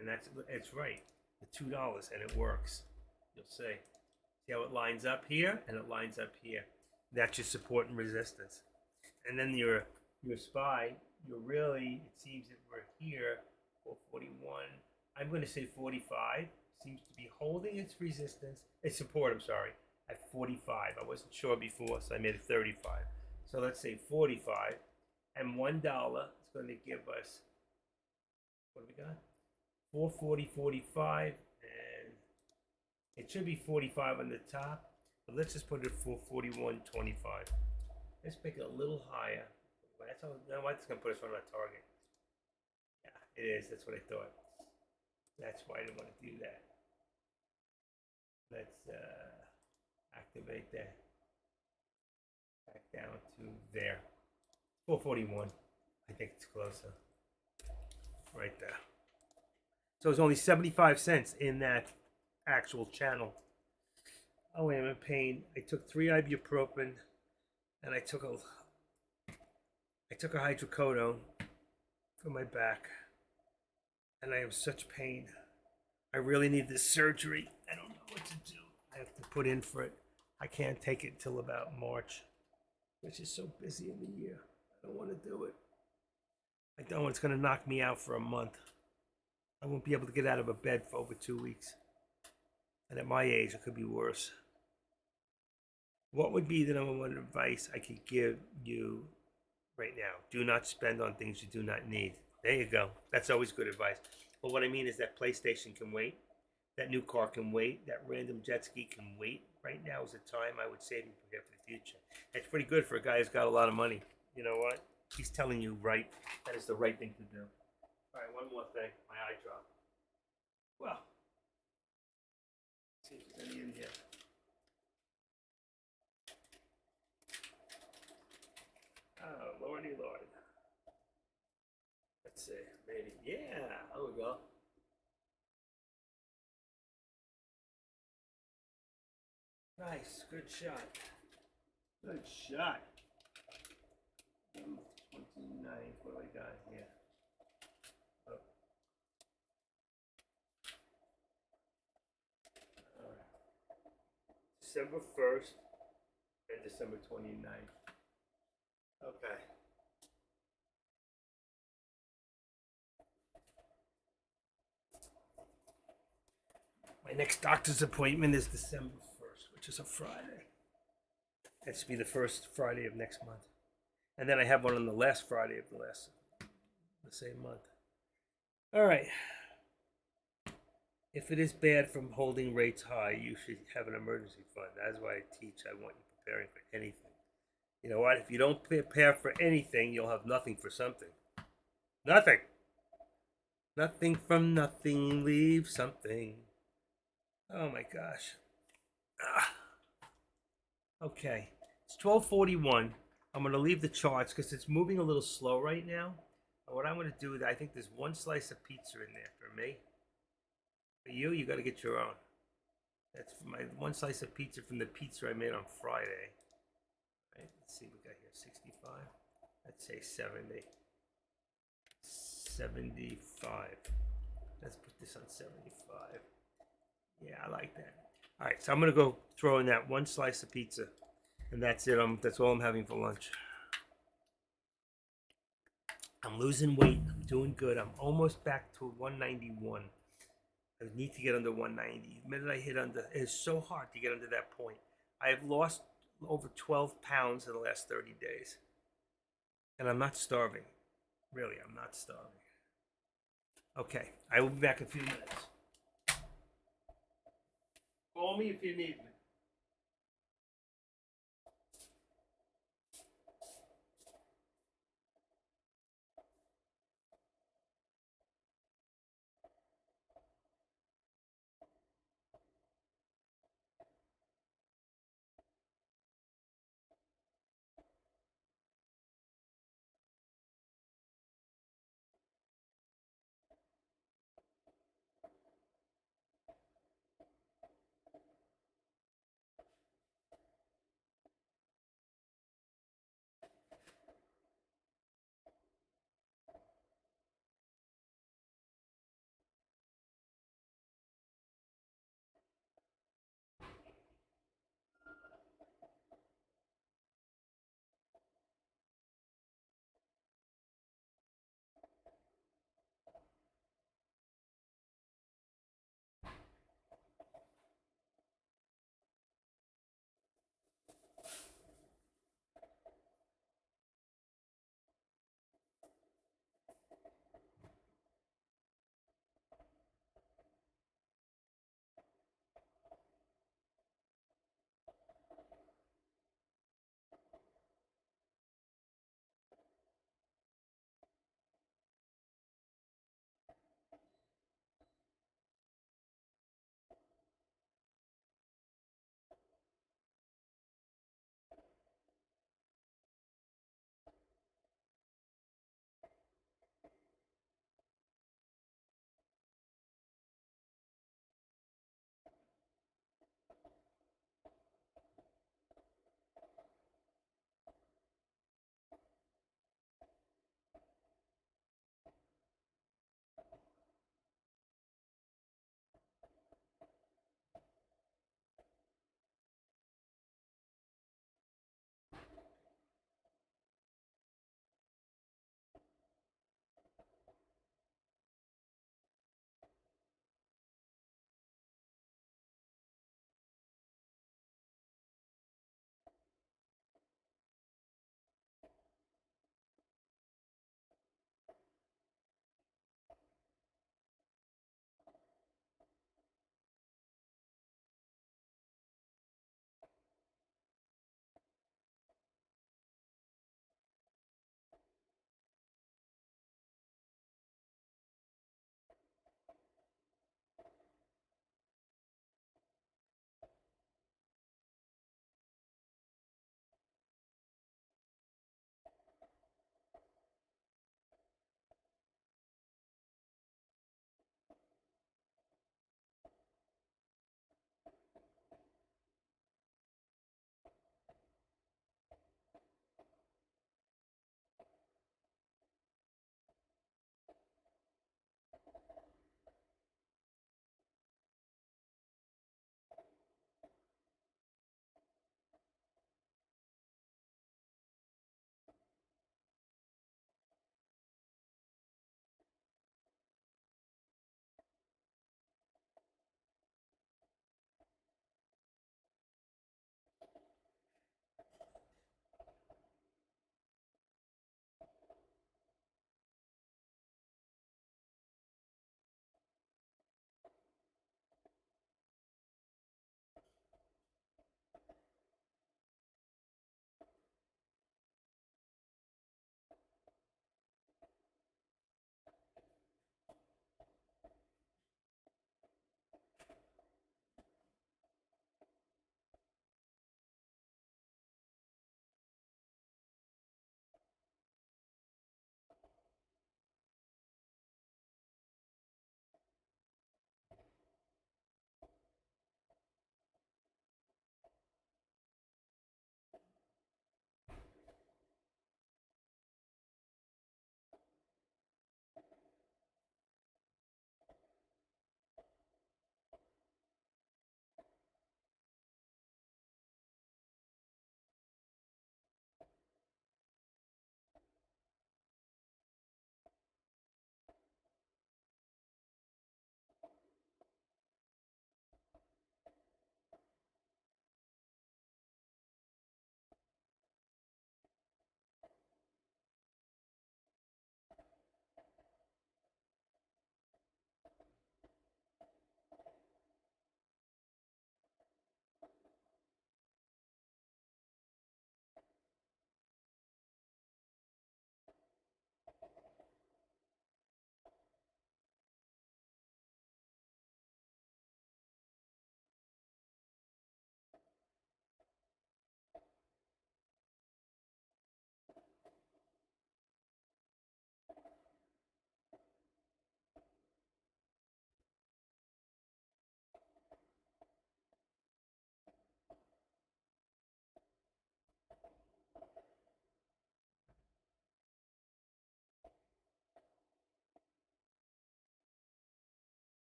and it's right. The $2, and it works. You'll see. See how it lines up here and it lines up here. That's your support and resistance. And then your SPY, you're really, it seems that we're here, 441. I'm going to say 45. Seems to be holding its resistance, its support, I'm sorry, at 45. I wasn't sure before, so I made it 35. So let's say 45. And $1 is going to give us, what do we got? 440.45, and it should be 45 on the top, but let's just put it at 441.25. Let's make it a little higher. That's how, no, that's going to put us on our target. Yeah, it is. That's what I thought. That's why I didn't want to do that. Let's activate that. Back down to there. 441. I think it's closer. Right there. So it's only 75 cents in that actual channel. Oh, I'm in pain. I took 3 ibuprofen, and I took a hydrocodone for my back, and I have such pain. I really need this surgery. I don't know what to do. I have to put in for it. I can't take it till about March, which is so busy in the year. I don't want to do it. I don't. It's going to knock me out for a month. I won't be able to get out of a bed for over 2 weeks. And at my age, it could be worse. What would be the number one advice I could give you right now? Do not spend on things you do not need. There you go. That's always good advice. But what I mean is that PlayStation can wait. That new car can wait. That random jet ski can wait. Right now is the time I would save and prepare for the future. It's pretty good for a guy who's got a lot of money. You know what? He's telling you right. That is the right thing to do. All right, one more thing. My eye dropped. Well, let's see if there's any in here. Oh, lordy lord. Let's see. Maybe. Yeah, there we go. Nice. Good shot. Good shot. 29. What do I got here? Oh. All right. December 1st and December 29th. Okay. My next doctor's appointment is December 1st, which is a Friday. That should be the first Friday of next month. And then I have one on the last Friday of the same month. All right. If it is bad from holding rates high, you should have an emergency fund. That's why I teach. I want you preparing for anything. You know what? If you don't prepare for anything, you'll have nothing for something. Nothing. Nothing from nothing, leave something. Oh my gosh. Ah. Okay. It's 12:41. I'm going to leave the charts because it's moving a little slow right now. And what I'm going to do is I think there's one slice of pizza in there for me. For you, you got to get your own. That's for my one slice of pizza from the pizza I made on Friday. Right, let's see what we got here. 65. Let's say 70. 75. Let's put this on 75. Yeah, I like that. All right, so I'm going to go throw in that one slice of pizza. And that's it. That's all I'm having for lunch. I'm losing weight. I'm doing good. I'm almost back to 191. I need to get under 190. The minute I hit under, it's so hard to get under that point. I have lost over 12 pounds in the last 30 days. And I'm not starving. Really, I'm not starving. Okay, I will be back in a few minutes. Call me if you need me.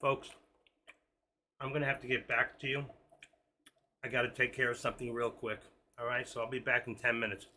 Folks, I'm going to have to get back to you. I got to take care of something real quick. All right, so I'll be back in 10 minutes.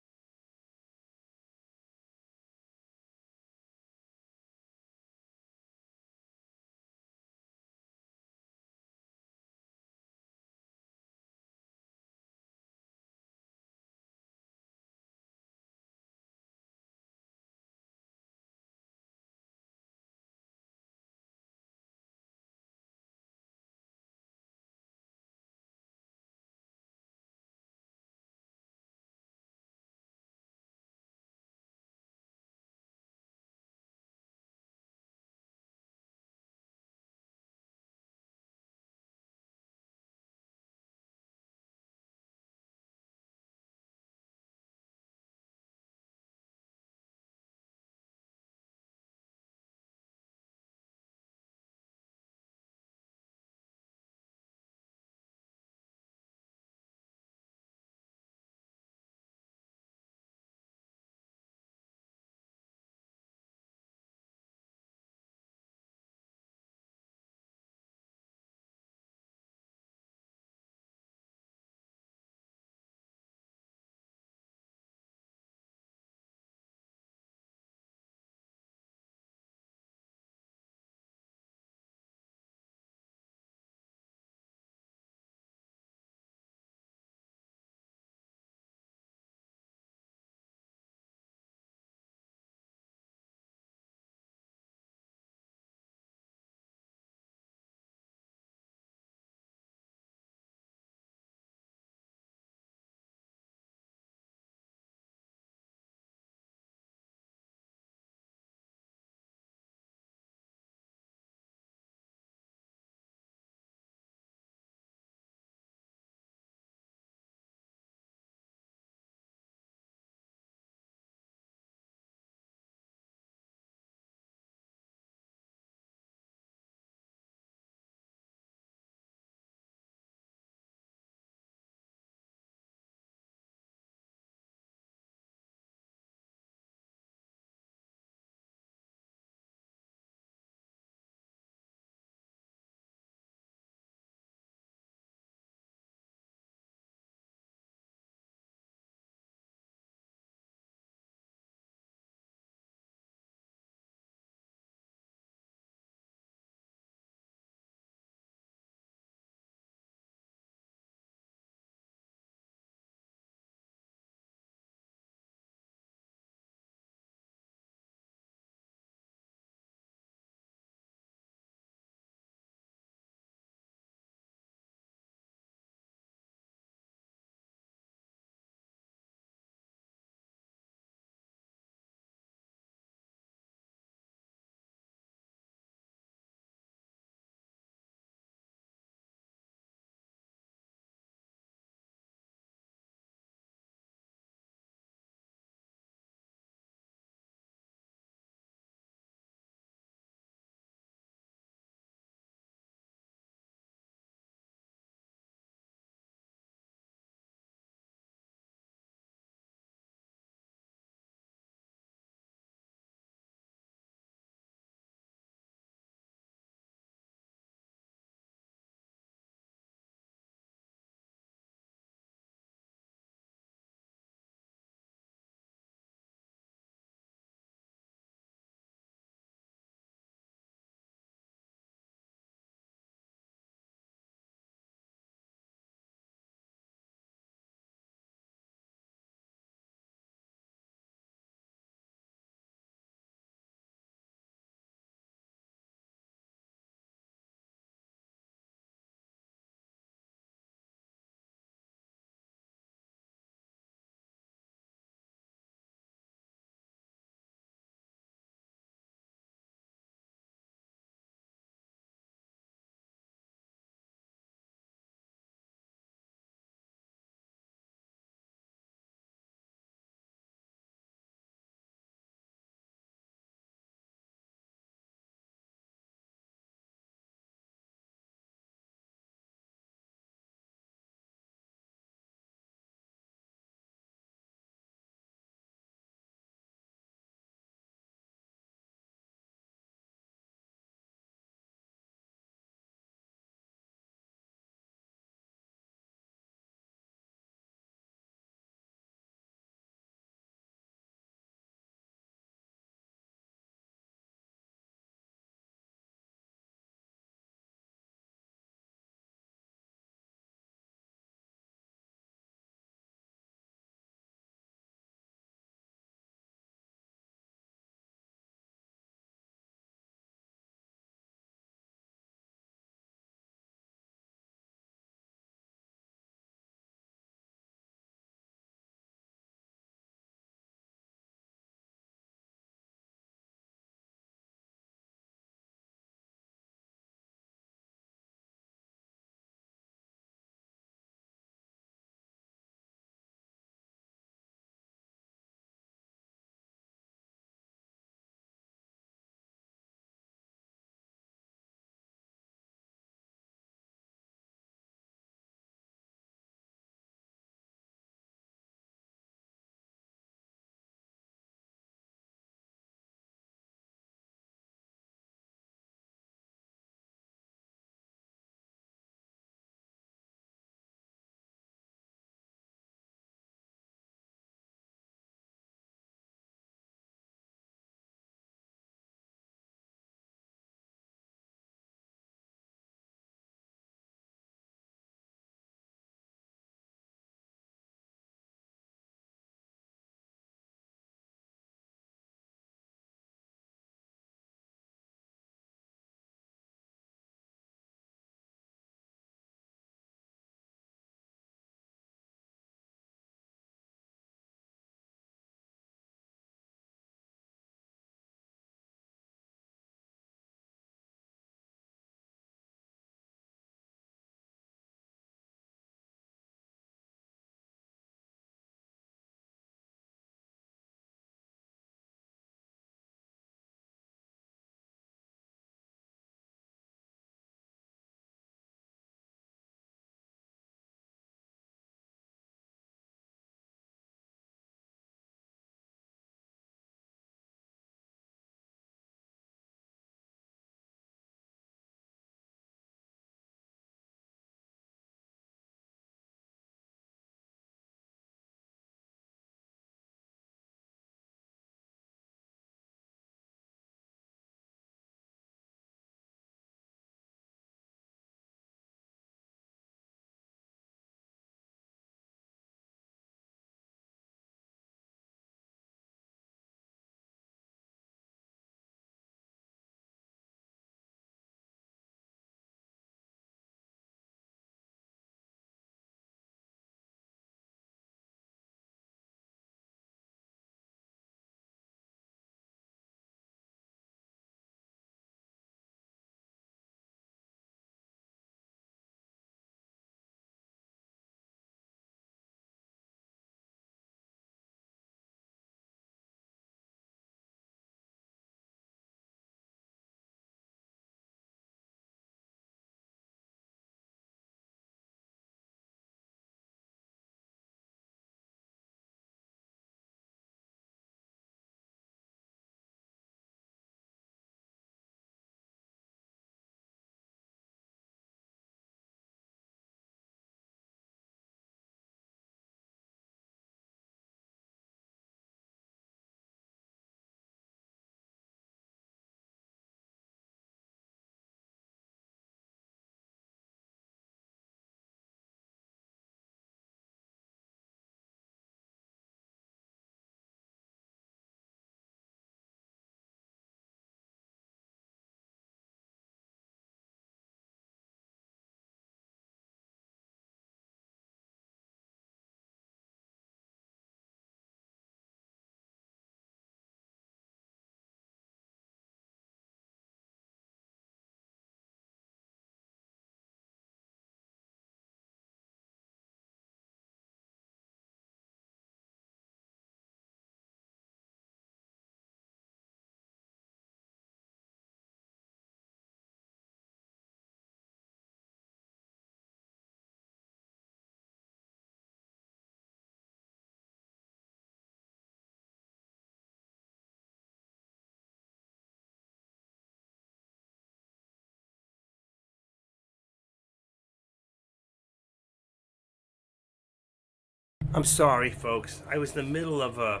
I'm sorry, folks. I was in the middle of I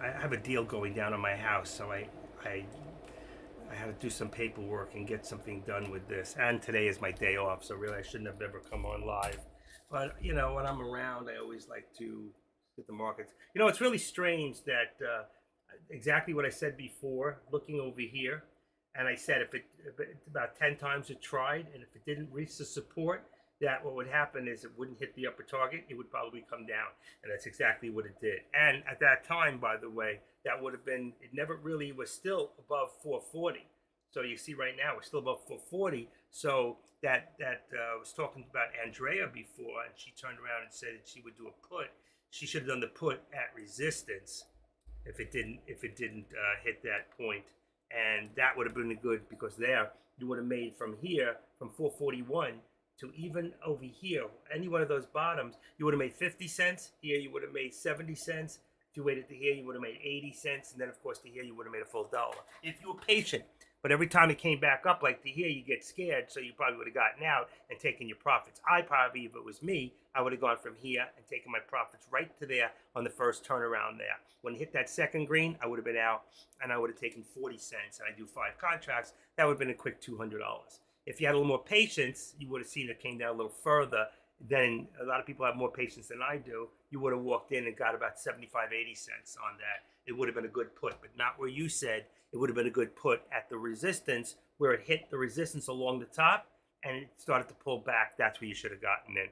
have a deal going down on my house, so I I had to do some paperwork and get something done with this. And today is my day off, so really I shouldn't have ever come on live. But you know, when I'm around, I always like to get the markets. You know, it's really strange that exactly what I said before. Looking over here, and I said if it about 10 times it tried, and if it didn't reach the support, that what would happen is it wouldn't hit the upper target. It would probably come down, and that's exactly what it did. And at that time, by the way, that would have been, it never really was still above 440. So you see right now we're still above 440. So that I was talking about Andrea before, and she turned around and said that she would do a put. She should have done the put at resistance if it didn't hit that point, and that would have been good, because there you would have made from here, from 441 to even over here, any one of those bottoms, you would have made 50 cents. Here you would have made 70 cents. If you waited to here, you would have made 80 cents. And then, of course, to here, you would have made a full dollar. If you were patient. But every time it came back up like to here, you get scared. So you probably would have gotten out and taken your profits. I probably, if it was me, I would have gone from here and taken my profits right to there on the first turnaround there. When it hit that second green, I would have been out and I would have taken 40 cents. And I do 5 contracts. That would have been a quick $200. If you had a little more patience, you would have seen it came down a little further. Then a lot of people have more patience than I do. You would have walked in and got about 75, 80 cents on that. It would have been a good put, but not where you said. It would have been a good put at the resistance, where it hit the resistance along the top and it started to pull back. That's where you should have gotten in.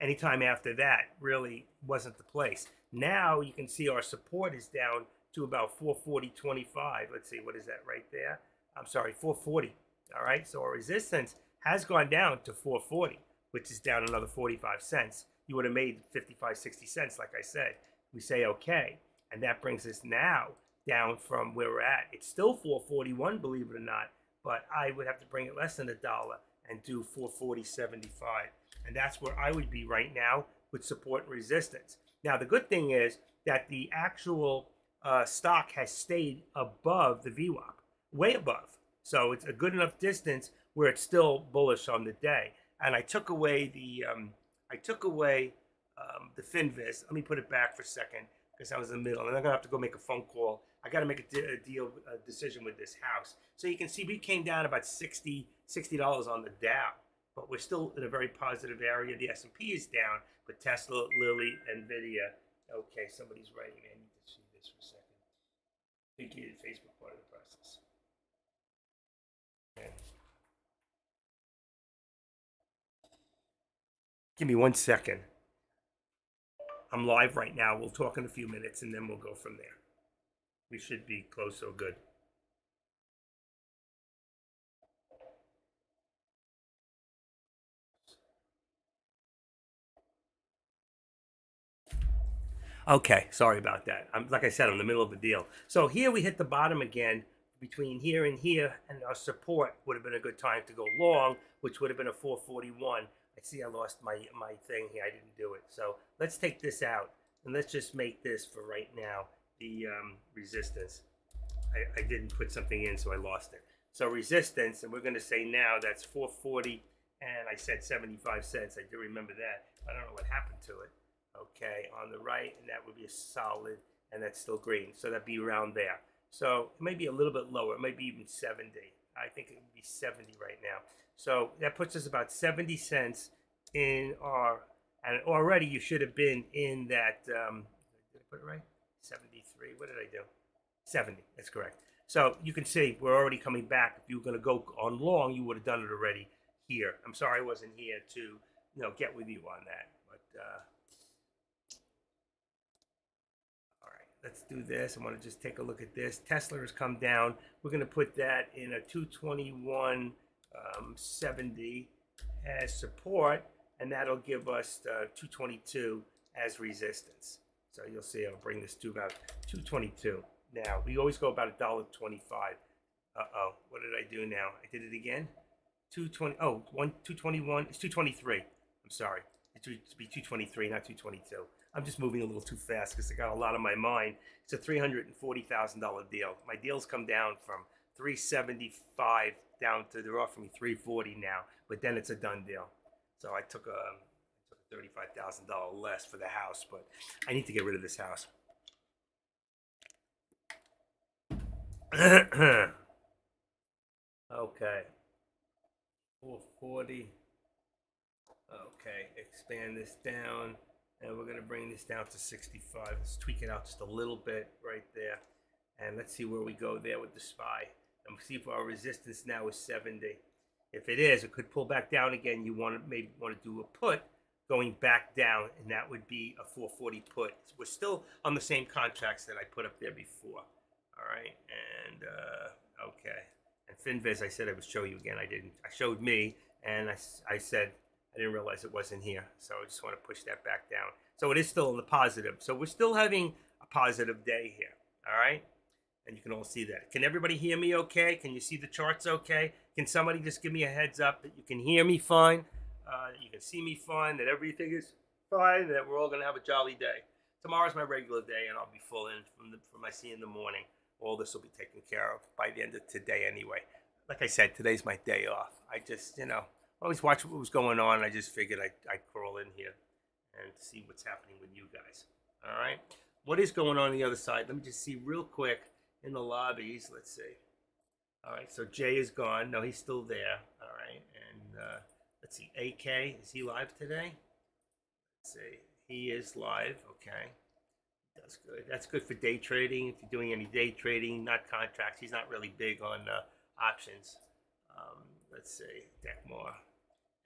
Anytime after that really wasn't the place. Now you can see our support is down to about 440.25. Let's see, what is that right there? I'm sorry, 440. All right, so our resistance has gone down to 440, which is down another 45 cents. You would have made 55, 60 cents, like I said. We say okay, and that brings us now down from where we're at. It's still 441, believe it or not, but I would have to bring it less than $1 and do 440.75, and that's where I would be right now with support and resistance. Now, the good thing is that the actual stock has stayed above the VWAP, way above. So it's a good enough distance where it's still bullish on the day. And I took away the Finviz. Let me put it back for a second, because I was in the middle, and I'm gonna have to go make a phone call. I got to make a decision with this house. So you can see we came down about $60 on the Dow, but we're still in a very positive area. The S&P is down, but Tesla, Lilly, Nvidia. Okay, somebody's writing. I need to see this for a second. Vacated Facebook part of the process. Okay. Give me 1 second. I'm live right now. We'll talk in a few minutes, and then we'll go from there. We should be close, so good. Okay, sorry about that. Like I said, I'm in the middle of a deal. So here we hit the bottom again. Between here, and our support would have been a good time to go long, which would have been a 441. I see I lost my thing here. I didn't do it. So let's take this out, and let's just make this for right now the resistance. I didn't put something in, so I lost it. So resistance, and we're going to say now that's 440, and I said 75 cents. I do remember that. I don't know what happened to it. Okay, on the right, and that would be a solid, and that's still green. So that'd be around there. So it may be a little bit lower. It might be even 70. I think it would be 70 right now. So that puts us about 70 cents in our, and already you should have been in that, did I put it right? 73, what did I do? 70, that's correct. So you can see we're already coming back. If you were going to go on long, you would have done it already here. I'm sorry I wasn't here to, get with you on that. But all right, let's do this. I want to just take a look at this. Tesla has come down. We're going to put that in a 221.70 as support, and that'll give us 222 as resistance. So you'll see I'll bring this to about 222. Now, we always go about $1.25. Uh-oh, what did I do now? I did it again? 221, it's 223. I'm sorry. It should be 223, not 222. I'm just moving a little too fast because I got a lot on my mind. It's a $340,000 deal. My deals come down from 375 down to, they're offering me 340 now, but then it's a done deal. So I took a $35,000 less for the house, but I need to get rid of this house. Okay, 440. Okay, expand this down, and we're gonna bring this down to 65. Let's tweak it out just a little bit right there, and let's see where we go there with the SPY. And see if our resistance now is 70. If it is, it could pull back down again. You want to maybe want to do a put going back down, and that would be a 440 put. We're still on the same contracts that I put up there before. All right, and okay. And Finviz, I said I would show you again. I didn't. I showed me, and I said I didn't realize it wasn't here. So I just want to push that back down. So it is still in the positive. So we're still having a positive day here. All right. And you can all see that. Can everybody hear me okay? Can you see the charts okay? Can somebody just give me a heads up that you can hear me fine, that you can see me fine, that everything is fine, that we're all going to have a jolly day? Tomorrow's my regular day, and I'll be full in from my C in the morning. All this will be taken care of by the end of today anyway. Like I said, today's my day off. I just, always watch what was going on. I just figured I'd crawl in here and see what's happening with you guys. All right? What is going on the other side? Let me just see real quick. In the lobbies, let's see. All right, so Jay is gone. No, he's still there. All right, and let's see. AK, is he live today? Let's see. He is live. Okay, that's good. That's good for day trading. If you're doing any day trading, not contracts. He's not really big on options. Let's see. Deckmore.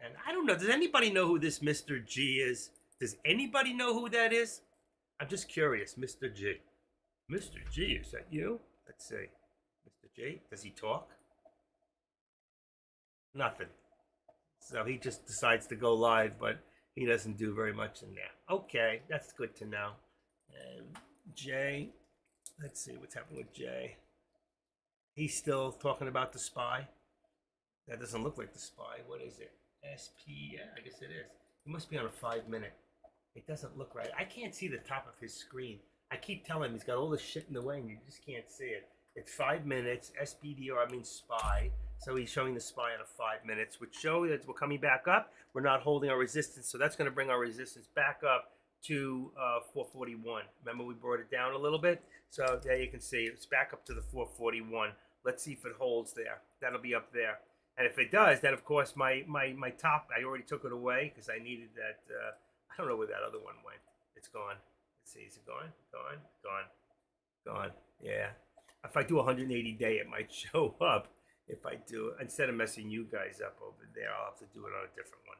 And I don't know. Does anybody know who this Mr. G is? Does anybody know who that is? I'm just curious. Mr. G. Mr. G, is that you? Let's see. Mr. G, does he talk? Nothing. So he just decides to go live, but he doesn't do very much in there. Okay, that's good to know. And Jay, let's see what's happening with Jay. He's still talking about the SPY. That doesn't look like the SPY. What is it? SP, yeah, I guess it is. He must be on a 5-minute. It doesn't look right. I can't see the top of his screen. I keep telling him he's got all this shit in the way and you just can't see it. It's 5 minutes, SPDR, I mean SPY. So he's showing the SPY on a 5 minutes, which show that we're coming back up. We're not holding our resistance, so that's going to bring our resistance back up to 441. Remember we brought it down a little bit? So there you can see it's back up to the 441. Let's see if it holds there. That'll be up there. And if it does, then of course my top, I already took it away because I needed that. I don't know where that other one went. It's gone. Let's see, is it gone? Gone? Gone. Gone. Yeah. If I do 180 day, it might show up. If I do, instead of messing you guys up over there, I'll have to do it on a different one.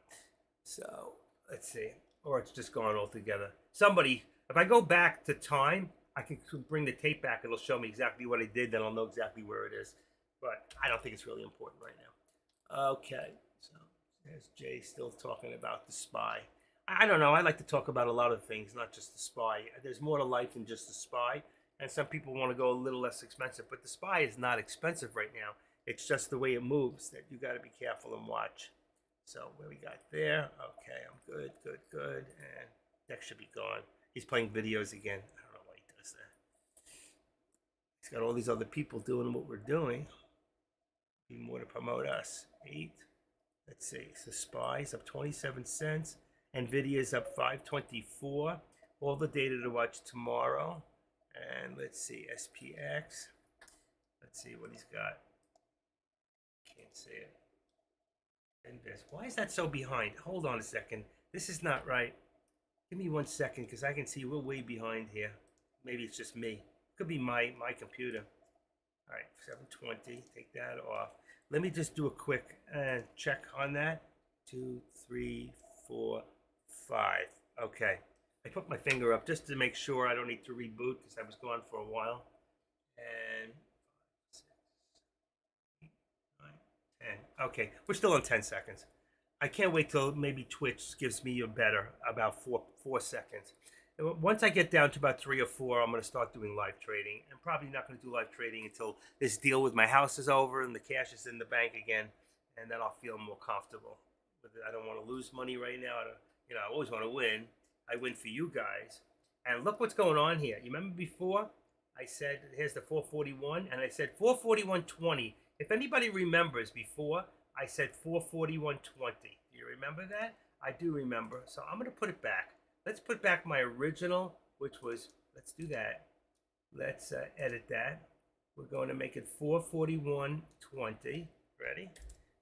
So let's see. Or it's just gone altogether. Somebody, if I go back to time, I can bring the tape back. It'll show me exactly what I did. Then I'll know exactly where it is. But I don't think it's really important right now. Okay. So there's Jay still talking about the SPY. I don't know. I like to talk about a lot of things, not just the SPY. There's more to life than just the SPY. And some people want to go a little less expensive. But the SPY is not expensive right now. It's just the way it moves that you got to be careful and watch. So where we got there. Okay, I'm good, good, good. And that should be gone. He's playing videos again. I don't know why he does that. He's got all these other people doing what we're doing. Need more to promote us. 8. Let's see. So SPY's up 27 cents. NVIDIA's up 524. All the data to watch tomorrow. And let's see, SPX. Let's see what he's got. Can't see it. Invest. Why is that so behind? Hold on a second. This is not right. Give me 1 second because I can see we're way behind here. Maybe it's just me. Could be my computer. All right, 720. Take that off. Let me just do a quick check on that. 2, 3, 4, 5. Okay. I put my finger up just to make sure I don't need to reboot because I was gone for a while. And 6, 8, 9, 10. Okay, we're still on 10 seconds. I can't wait till maybe Twitch gives me a better, about 4 seconds. Once I get down to about 3 or 4, I'm going to start doing live trading. I'm probably not going to do live trading until this deal with my house is over and the cash is in the bank again. And then I'll feel more comfortable. But I don't want to lose money right now. I always want to win. I win for you guys. And look what's going on here. You remember before I said, here's the 441, and I said 441.20. If anybody remembers before, I said 441.20. Do you remember that? I do remember. So I'm going to put it back. Let's put back my original, which was, let's do that. Let's edit that. We're going to make it 441.20. Ready?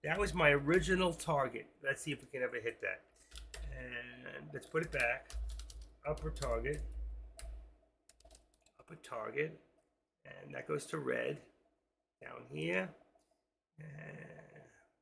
That was my original target. Let's see if we can ever hit that. And let's put it back. Upper target. Upper target. And that goes to red. Down here. And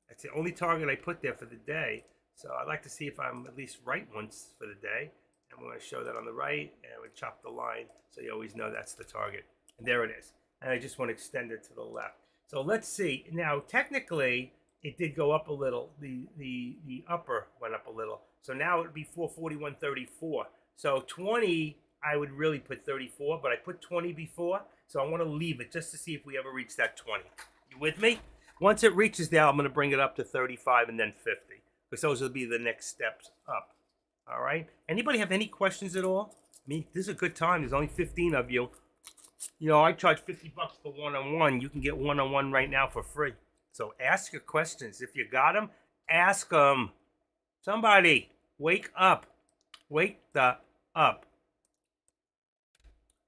that's the only target I put there for the day. So I'd like to see if I'm at least right once for the day. And we're going to show that on the right. And we chop the line so you always know that's the target. And there it is. And I just want to extend it to the left. So let's see. Now, technically, it did go up a little. The upper went up a little. So now it would be 441.34. So 20, I would really put 34, but I put 20 before. So I want to leave it just to see if we ever reach that 20. You with me? Once it reaches there, I'm going to bring it up to 35 and then 50. Because those will be the next steps up. All right? Anybody have any questions at all? I mean, this is a good time. There's only 15 of you. You know, I charge $50 for one-on-one. You can get one-on-one right now for free. So ask your questions. If you got them, ask them. Somebody, wake up. Wake the up.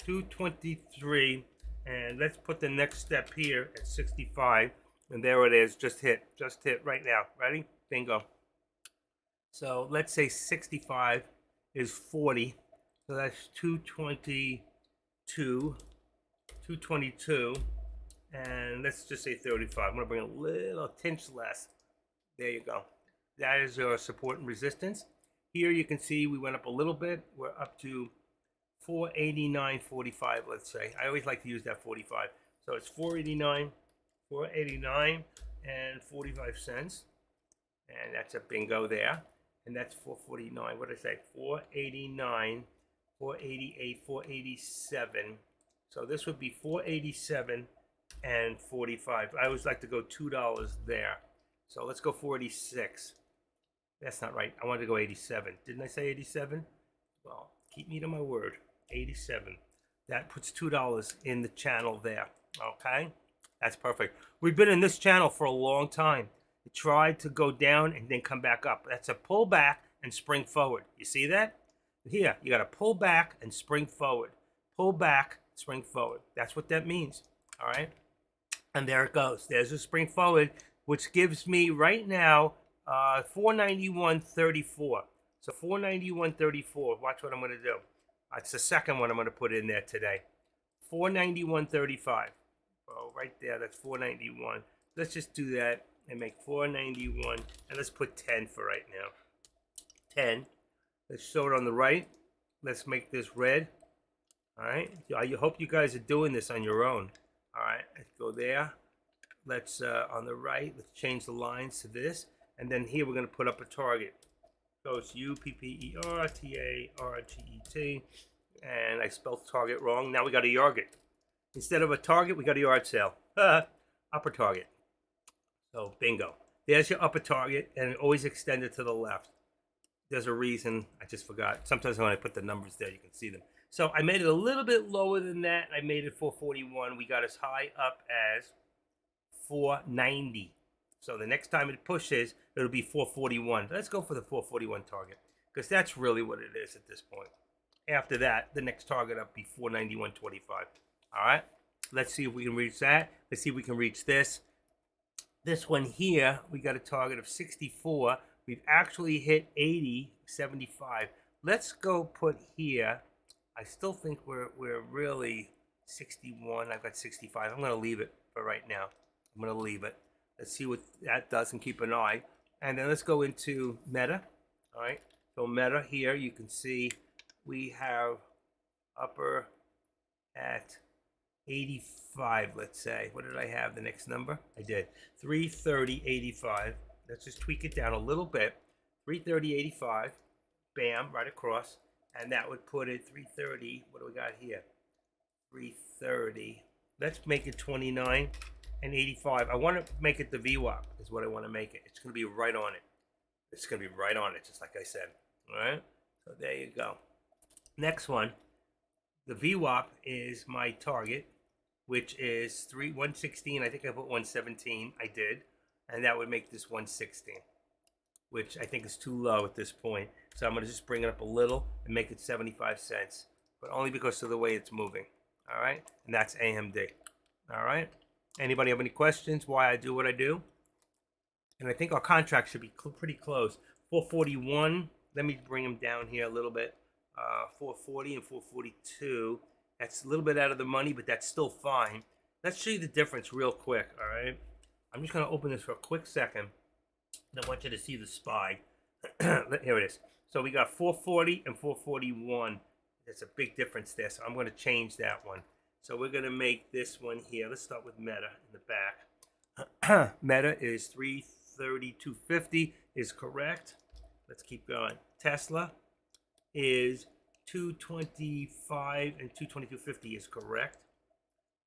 223. And let's put the next step here at 65. And there it is. Just hit. Just hit right now. Ready? Bingo. So let's say 65 is 40. So that's 222. 222. And let's just say 35. I'm going to bring a little tinge less. There you go. That is our support and resistance. Here you can see we went up a little bit. We're up to 489.45, let's say. I always like to use that 45. So it's 489 and 45 cents. And that's a bingo there. And that's 449. What did I say? 489, 488, 487. So this would be 487 and 45. I always like to go $2 there. So let's go 486. That's not right. I wanted to go 87. Didn't I say 87? Well, keep me to my word. 87. That puts $2 in the channel there. Okay? That's perfect. We've been in this channel for a long time. It tried to go down and then come back up. That's a pull back and spring forward. You see that? Here, you got to pull back and spring forward. Pull back, spring forward. That's what that means. All right? And there it goes. There's a spring forward, which gives me right now 491.34. So 491.34. Watch what I'm going to do. That's the second one I'm going to put in there today. 491.35. Oh, right there. That's 491. Let's just do that and make 491. And let's put 10 for right now. 10. Let's show it on the right. Let's make this red. All right. I hope you guys are doing this on your own. All right. Let's go there. Let's, on the right, let's change the lines to this. And then here we're going to put up a target. So it's UPPERTARGET. And I spelled target wrong. Now we got a yard. Instead of a target, we got a yard sale. Upper target. So bingo. There's your upper target, and always extend it to the left. There's a reason. I just forgot. Sometimes when I put the numbers there, you can see them. So I made it a little bit lower than that. I made it 441. We got as high up as 490. So the next time it pushes, it'll be 441. Let's go for the 441 target, because that's really what it is at this point. After that, the next target up be 491.25. All right. Let's see if we can reach that. Let's see if we can reach this. This one here, we got a target of 64. We've actually hit 80, 75. Let's go put here. I still think we're really 61. I've got 65. I'm going to leave it for right now. I'm going to leave it. Let's see what that does and keep an eye. And then let's go into Meta. All right. So Meta here, you can see we have upper at 85, let's say. What did I have? The next number? I did. 330.85. Let's just tweak it down a little bit. 330.85. Bam, right across. And that would put it 330. What do we got here? 330. Let's make it 29 and 85. I want to make it the VWAP is what I want to make it. It's going to be right on it. It's going to be right on it, just like I said. All right? So there you go. Next one. The VWAP is my target, which is 116. I think I put 117. I did. And that would make this 116. which I think is too low at this point. So I'm going to just bring it up a little and make it 75 cents, but only because of the way it's moving. All right, and that's AMD. All right. Anybody have any questions why I do what I do? And I think our contract should be pretty close. 441. Let me bring them down here a little bit. 440 and 442. That's a little bit out of the money, but that's still fine. Let's show you the difference real quick. All right. I'm just going to open this for a quick second. And I want you to see the SPY. Here it is. So we got 440 and 441. There's a big difference there. So I'm going to change that one. So we're going to make this one here. Let's start with Meta in the back. Meta is 332.50 is correct. Let's keep going. Tesla is 225 and 222.50 is correct.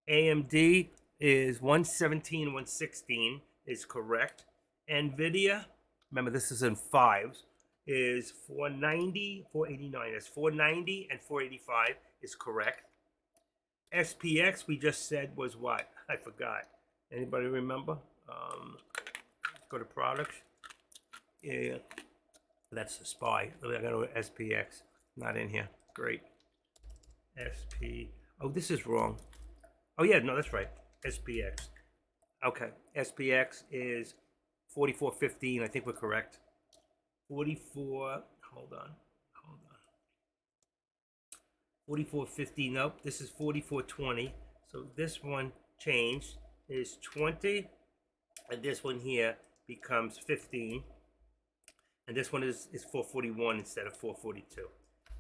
AMD is 117, 116 is correct. NVIDIA, remember this is in fives, is 490, 489. That's 490 and 485 is correct. SPX we just said was what? I forgot. Anybody remember? Go to products. Yeah, that's the SPY. I go to SPX. Not in here. Great. SP. Oh, this is wrong. Oh yeah, no, that's right. SPX. Okay, SPX is 44.15. I think we're correct. 44. Hold on. 44.50. Nope, this is 44.20. So this one changed is 20, and this one here becomes 15, and this one is 441 instead of 442.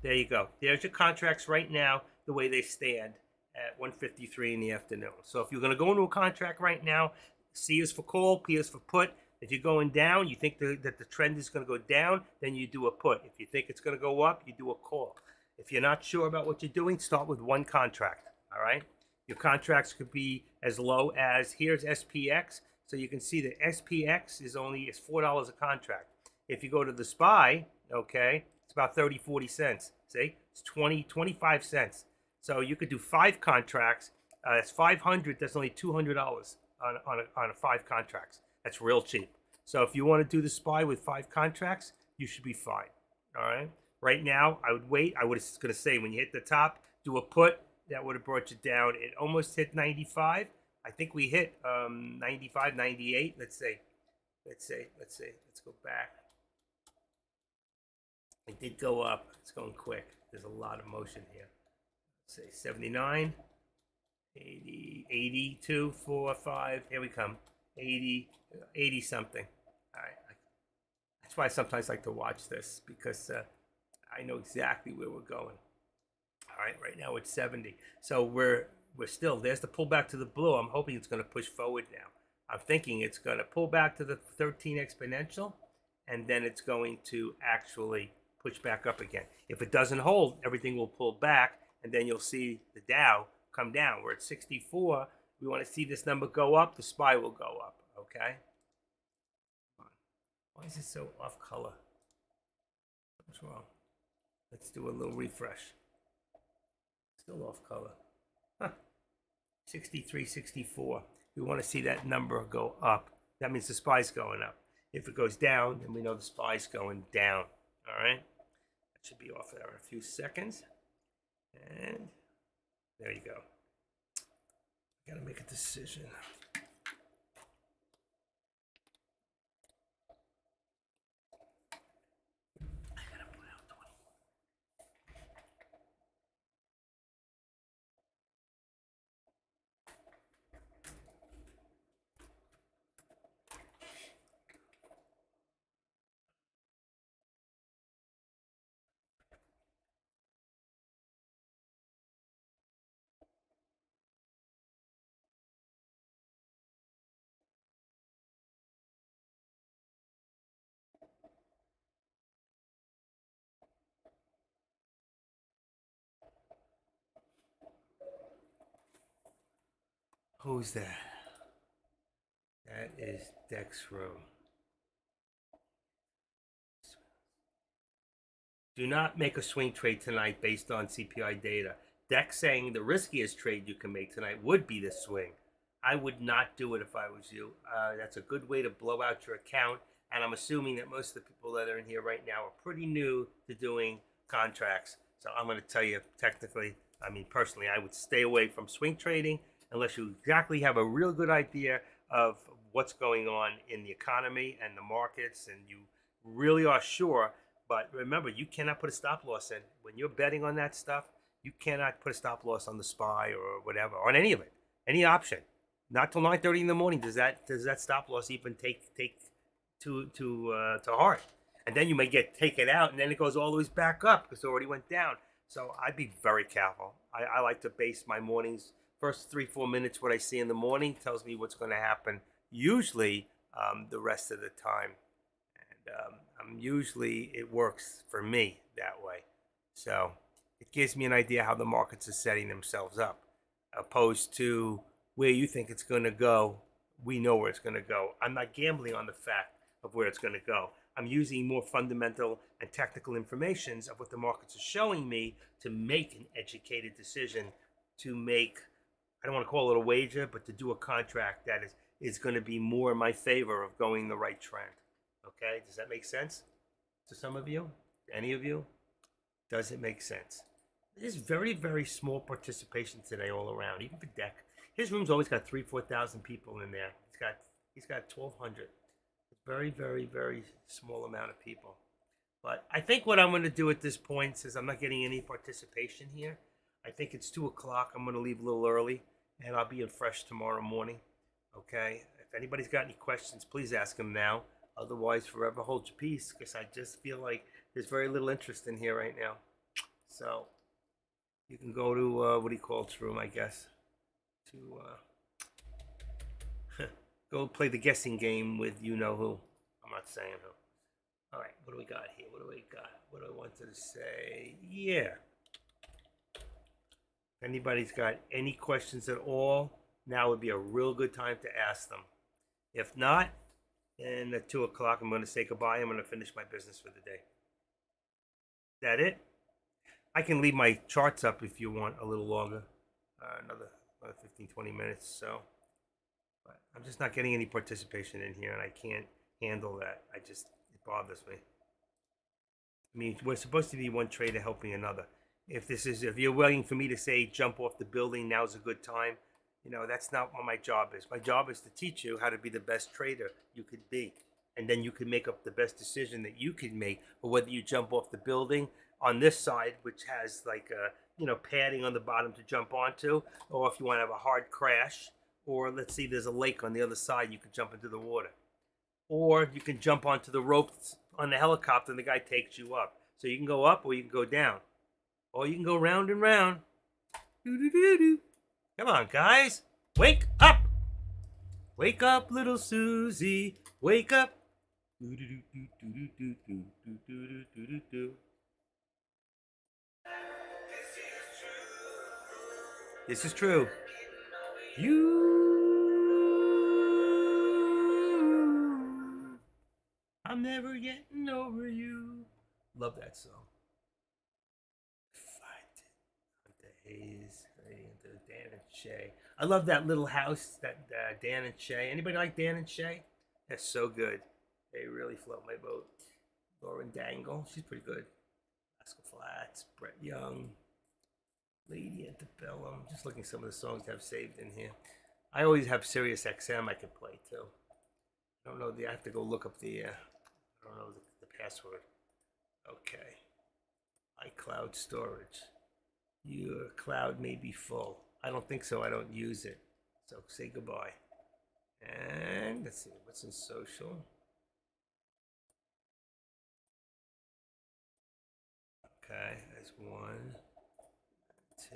There you go. There's your contracts right now, the way they stand at 1:53 in the afternoon. So if you're going to go into a contract right now, C is for call, P is for put. If you're going down, you think that the trend is going to go down, then you do a put. If you think it's going to go up, you do a call. If you're not sure about what you're doing, start with one contract, all right? Your contracts could be as low as, here's SPX. So you can see that SPX is $4 a contract. If you go to the SPY, okay, it's about 30, 40 cents. See, it's 20, 25 cents. So you could do 5 contracts. That's 500. That's only $200 on a 5 contracts. That's real cheap. So if you want to do the SPY with 5 contracts, you should be fine. All right. Right now, I would wait. I was going to say when you hit the top, do a put. That would have brought you down. It almost hit 95. I think we hit 95, 98. Let's see. Let's go back. It did go up. It's going quick. There's a lot of motion here. Let's say 79, 80, 82, 4, 5. Here we come. 80, 80 something. All right. That's why I sometimes like to watch this because I know exactly where we're going. All right, right now it's 70. So we're still, there's the pullback to the blue. I'm hoping it's going to push forward now. I'm thinking it's going to pull back to the 13 exponential, and then it's going to actually push back up again. If it doesn't hold, everything will pull back, and then you'll see the Dow come down. We're at 64. We want to see this number go up. The SPY will go up, okay? Why is it so off color? What's wrong? Let's do a little refresh. Still off color. Huh. 63, 64. We want to see that number go up. That means the SPY's going up. If it goes down, then we know the SPY's going down. All right? That should be off there in a few seconds. And there you go. Got to make a decision. Who's that? That is Dexro. Do not make a swing trade tonight based on CPI data. Dex saying the riskiest trade you can make tonight would be this swing. I would not do it if I was you. That's a good way to blow out your account And I'm assuming that most of the people that are in here right now are pretty new to doing contracts. So I'm going to tell you technically, I mean, personally, I would stay away from swing trading unless you exactly have a real good idea of what's going on in the economy and the markets and you really are sure. But remember, you cannot put a stop loss in. When you're betting on that stuff, you cannot put a stop loss on the SPY or whatever, on any of it, any option. Not till 9:30 in the morning does that stop loss even take to heart. And then you may get taken out, and then it goes all the way back up because it already went down. So I'd be very careful. I like to base my mornings first 3-4 minutes. What I see in the morning tells me what's going to happen. Usually, the rest of the time, and usually it works for me that way. So it gives me an idea how the markets are setting themselves up, opposed to where you think it's going to go. We know where it's going to go. I'm not gambling on the fact of where it's going to go. I'm using more fundamental and technical informations of what the markets are showing me to make an educated decision, to make, I don't want to call it a wager, but to do a contract that is going to be more in my favor of going the right trend. Okay, does that make sense to some of you? Any of you? Does it make sense? There's very, very small participation today all around, even for Deck. His room's always got 3,000-4,000 people in there. He's got 1,200. Very, very, very small amount of people. But I think what I'm going to do at this point, since I'm not getting any participation here, I think it's 2 o'clock. I'm going to leave a little early, and I'll be in fresh tomorrow morning. Okay? If anybody's got any questions, please ask them now. Otherwise, forever hold your peace, because I just feel like there's very little interest in here right now. So you can go to, what do you call it, room, I guess, to go play the guessing game with you-know-who. I'm not saying who. All right, what do we got here? What do we got? What do I want to say? Yeah. If anybody's got any questions at all, now would be a real good time to ask them. If not, then at 2 o'clock, I'm going to say goodbye. I'm going to finish my business for the day. Is that it? I can leave my charts up if you want a little longer, another 15-20 minutes. So, but I'm just not getting any participation in here, and I can't handle that. It bothers me. I mean, we're supposed to be one trader helping another. If you're waiting for me to say jump off the building, now's a good time. That's not what my job is. My job is to teach you how to be the best trader you could be. And then you can make up the best decision that you can make, or whether you jump off the building on this side, which has like padding on the bottom to jump onto, or if you want to have a hard crash, or let's see, there's a lake on the other side, you can jump into the water. Or you can jump onto the ropes on the helicopter and the guy takes you up. So you can go up or you can go down. Or you can go round and round. Doo-doo-doo-doo. Come on, guys. Wake up. Wake up, little Susie. Wake up. Doo-doo-doo-doo-doo-doo-doo-doo-doo-doo. This is true. I'm never getting over you. Love that song. Hayes, Dan and Shay. I love that little house, that Dan and Shay. Anybody like Dan and Shay? That's so good. They really float my boat. Lauren Dangle, she's pretty good. Rascal Flatts, Brett Young, Lady Antebellum. Just looking at some of the songs I have saved in here. I always have Sirius XM I can play too. I don't know. I have to go look up the. I don't know the password. Okay. iCloud storage. Your cloud may be full. I don't think so. I don't use it. So say goodbye. And let's see. What's in social? Okay. That's 1, 2.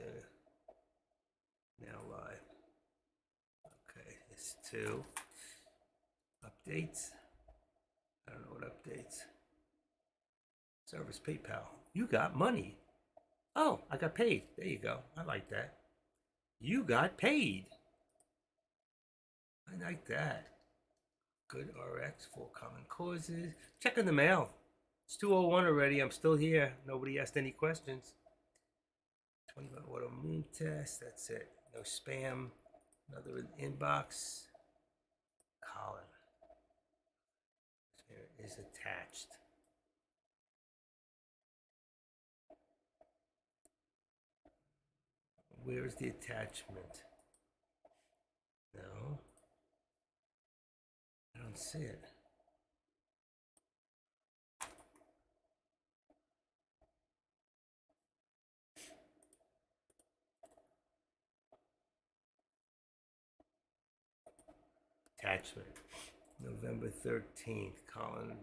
Now live. Okay. It's 2. Updates. I don't know what updates. Service PayPal. You got money. Oh, I got paid. There you go. I like that. You got paid. I like that. Good RX, 4 common causes. Checking the mail. It's 2:01 already. I'm still here. Nobody asked any questions. 21 autoimmune test. That's it. No spam. Another inbox. Colin. is attached. Where is the attachment? No, I don't see it. Attachment, November 13th, Colin.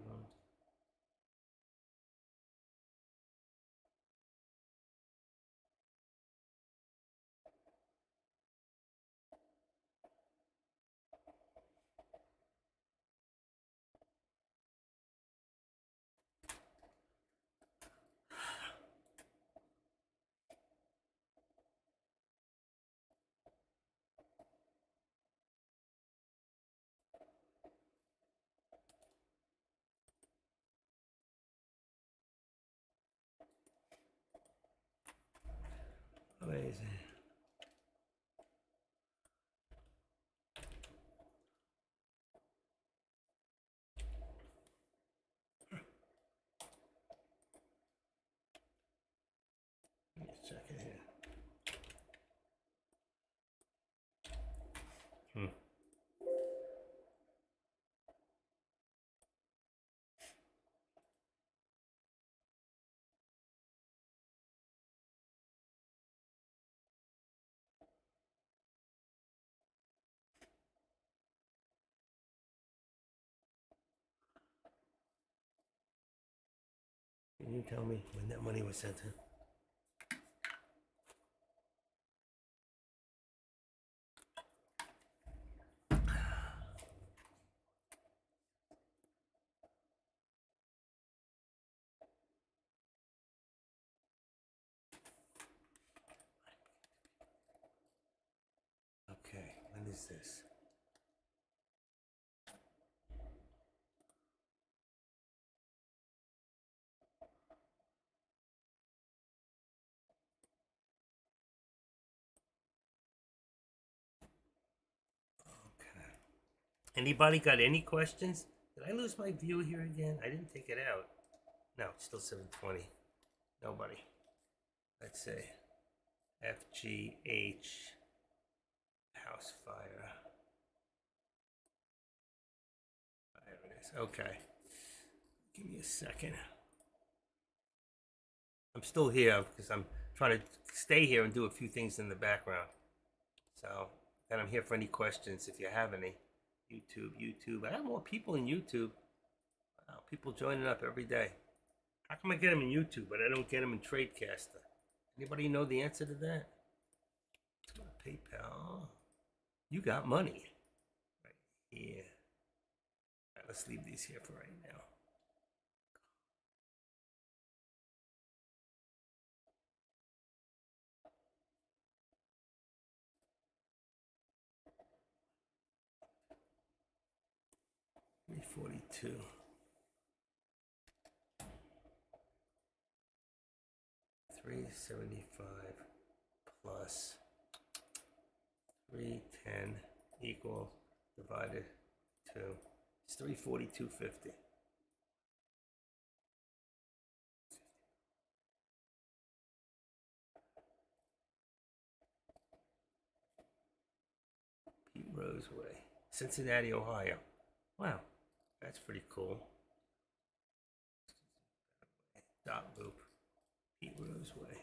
Amazing. Let me check it here. Can you tell me when that money was sent in? Okay, when is this? Okay. Anybody got any questions? Did I lose my view here again? I didn't take it out. No, it's still 720. Nobody. Let's see. FGH house fire. There it is. Okay. Give me a second. I'm still here because I'm trying to stay here and do a few things in the background. So, and I'm here for any questions if you have any. YouTube. I have more people in YouTube. Wow, people joining up every day. How come I get them in YouTube, but I don't get them in Tradecaster? Anybody know the answer to that? Let's go to PayPal. You got money. Right here. All right, let's leave these here for right now. $342. 375 plus 310 equals divided 2. It's 342.50. Pete Rose Way, Cincinnati, Ohio. Wow, that's pretty cool. Dot loop, Pete Rose Way.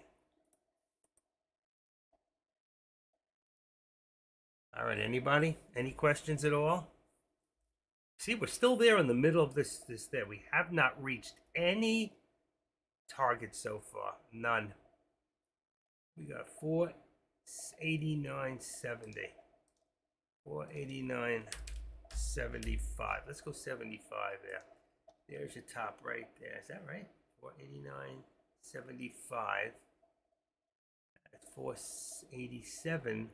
All right, anybody? Any questions at all? See, we're still there in the middle of this there. We have not reached any targets so far. None. We got 489.70. 489.75. Let's go 75 there. There's your top right there. Is that right? 489.75. That's 487.75.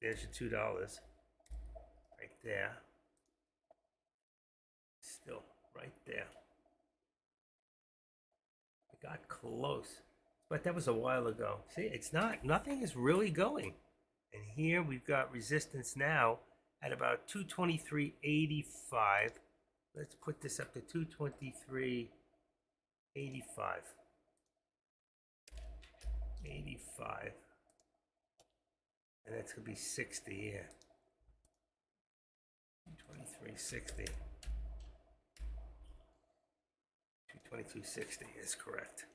There's your $2 right there. Still right there. We got close, but that was a while ago. See, it's not, nothing is really going. And here we've got resistance now at about 223.85. Let's put this up to 223.85. 85. And that's going to be 60, yeah. 223.60. 222.60 is correct.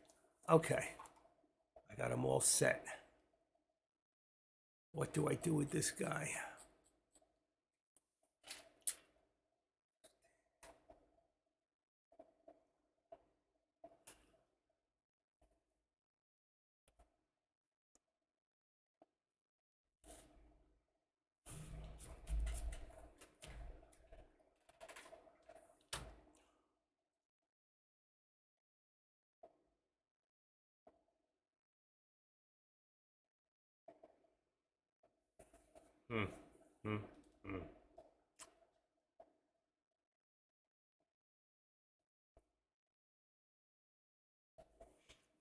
Okay. I got them all set. What do I do with this guy? Hmm. Hmm. Hmm.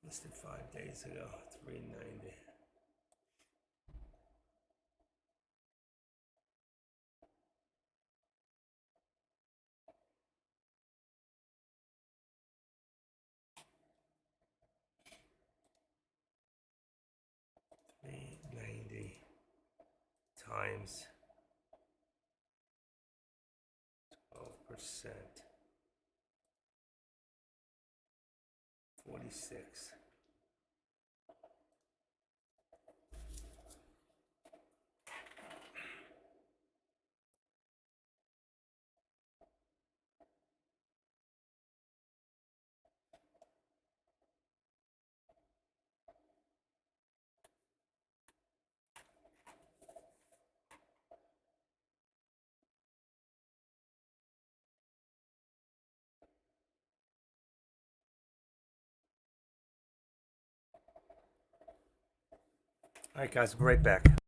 Listed 5 days ago. 390. Times 12%. 46. All right, guys, we'll be right back.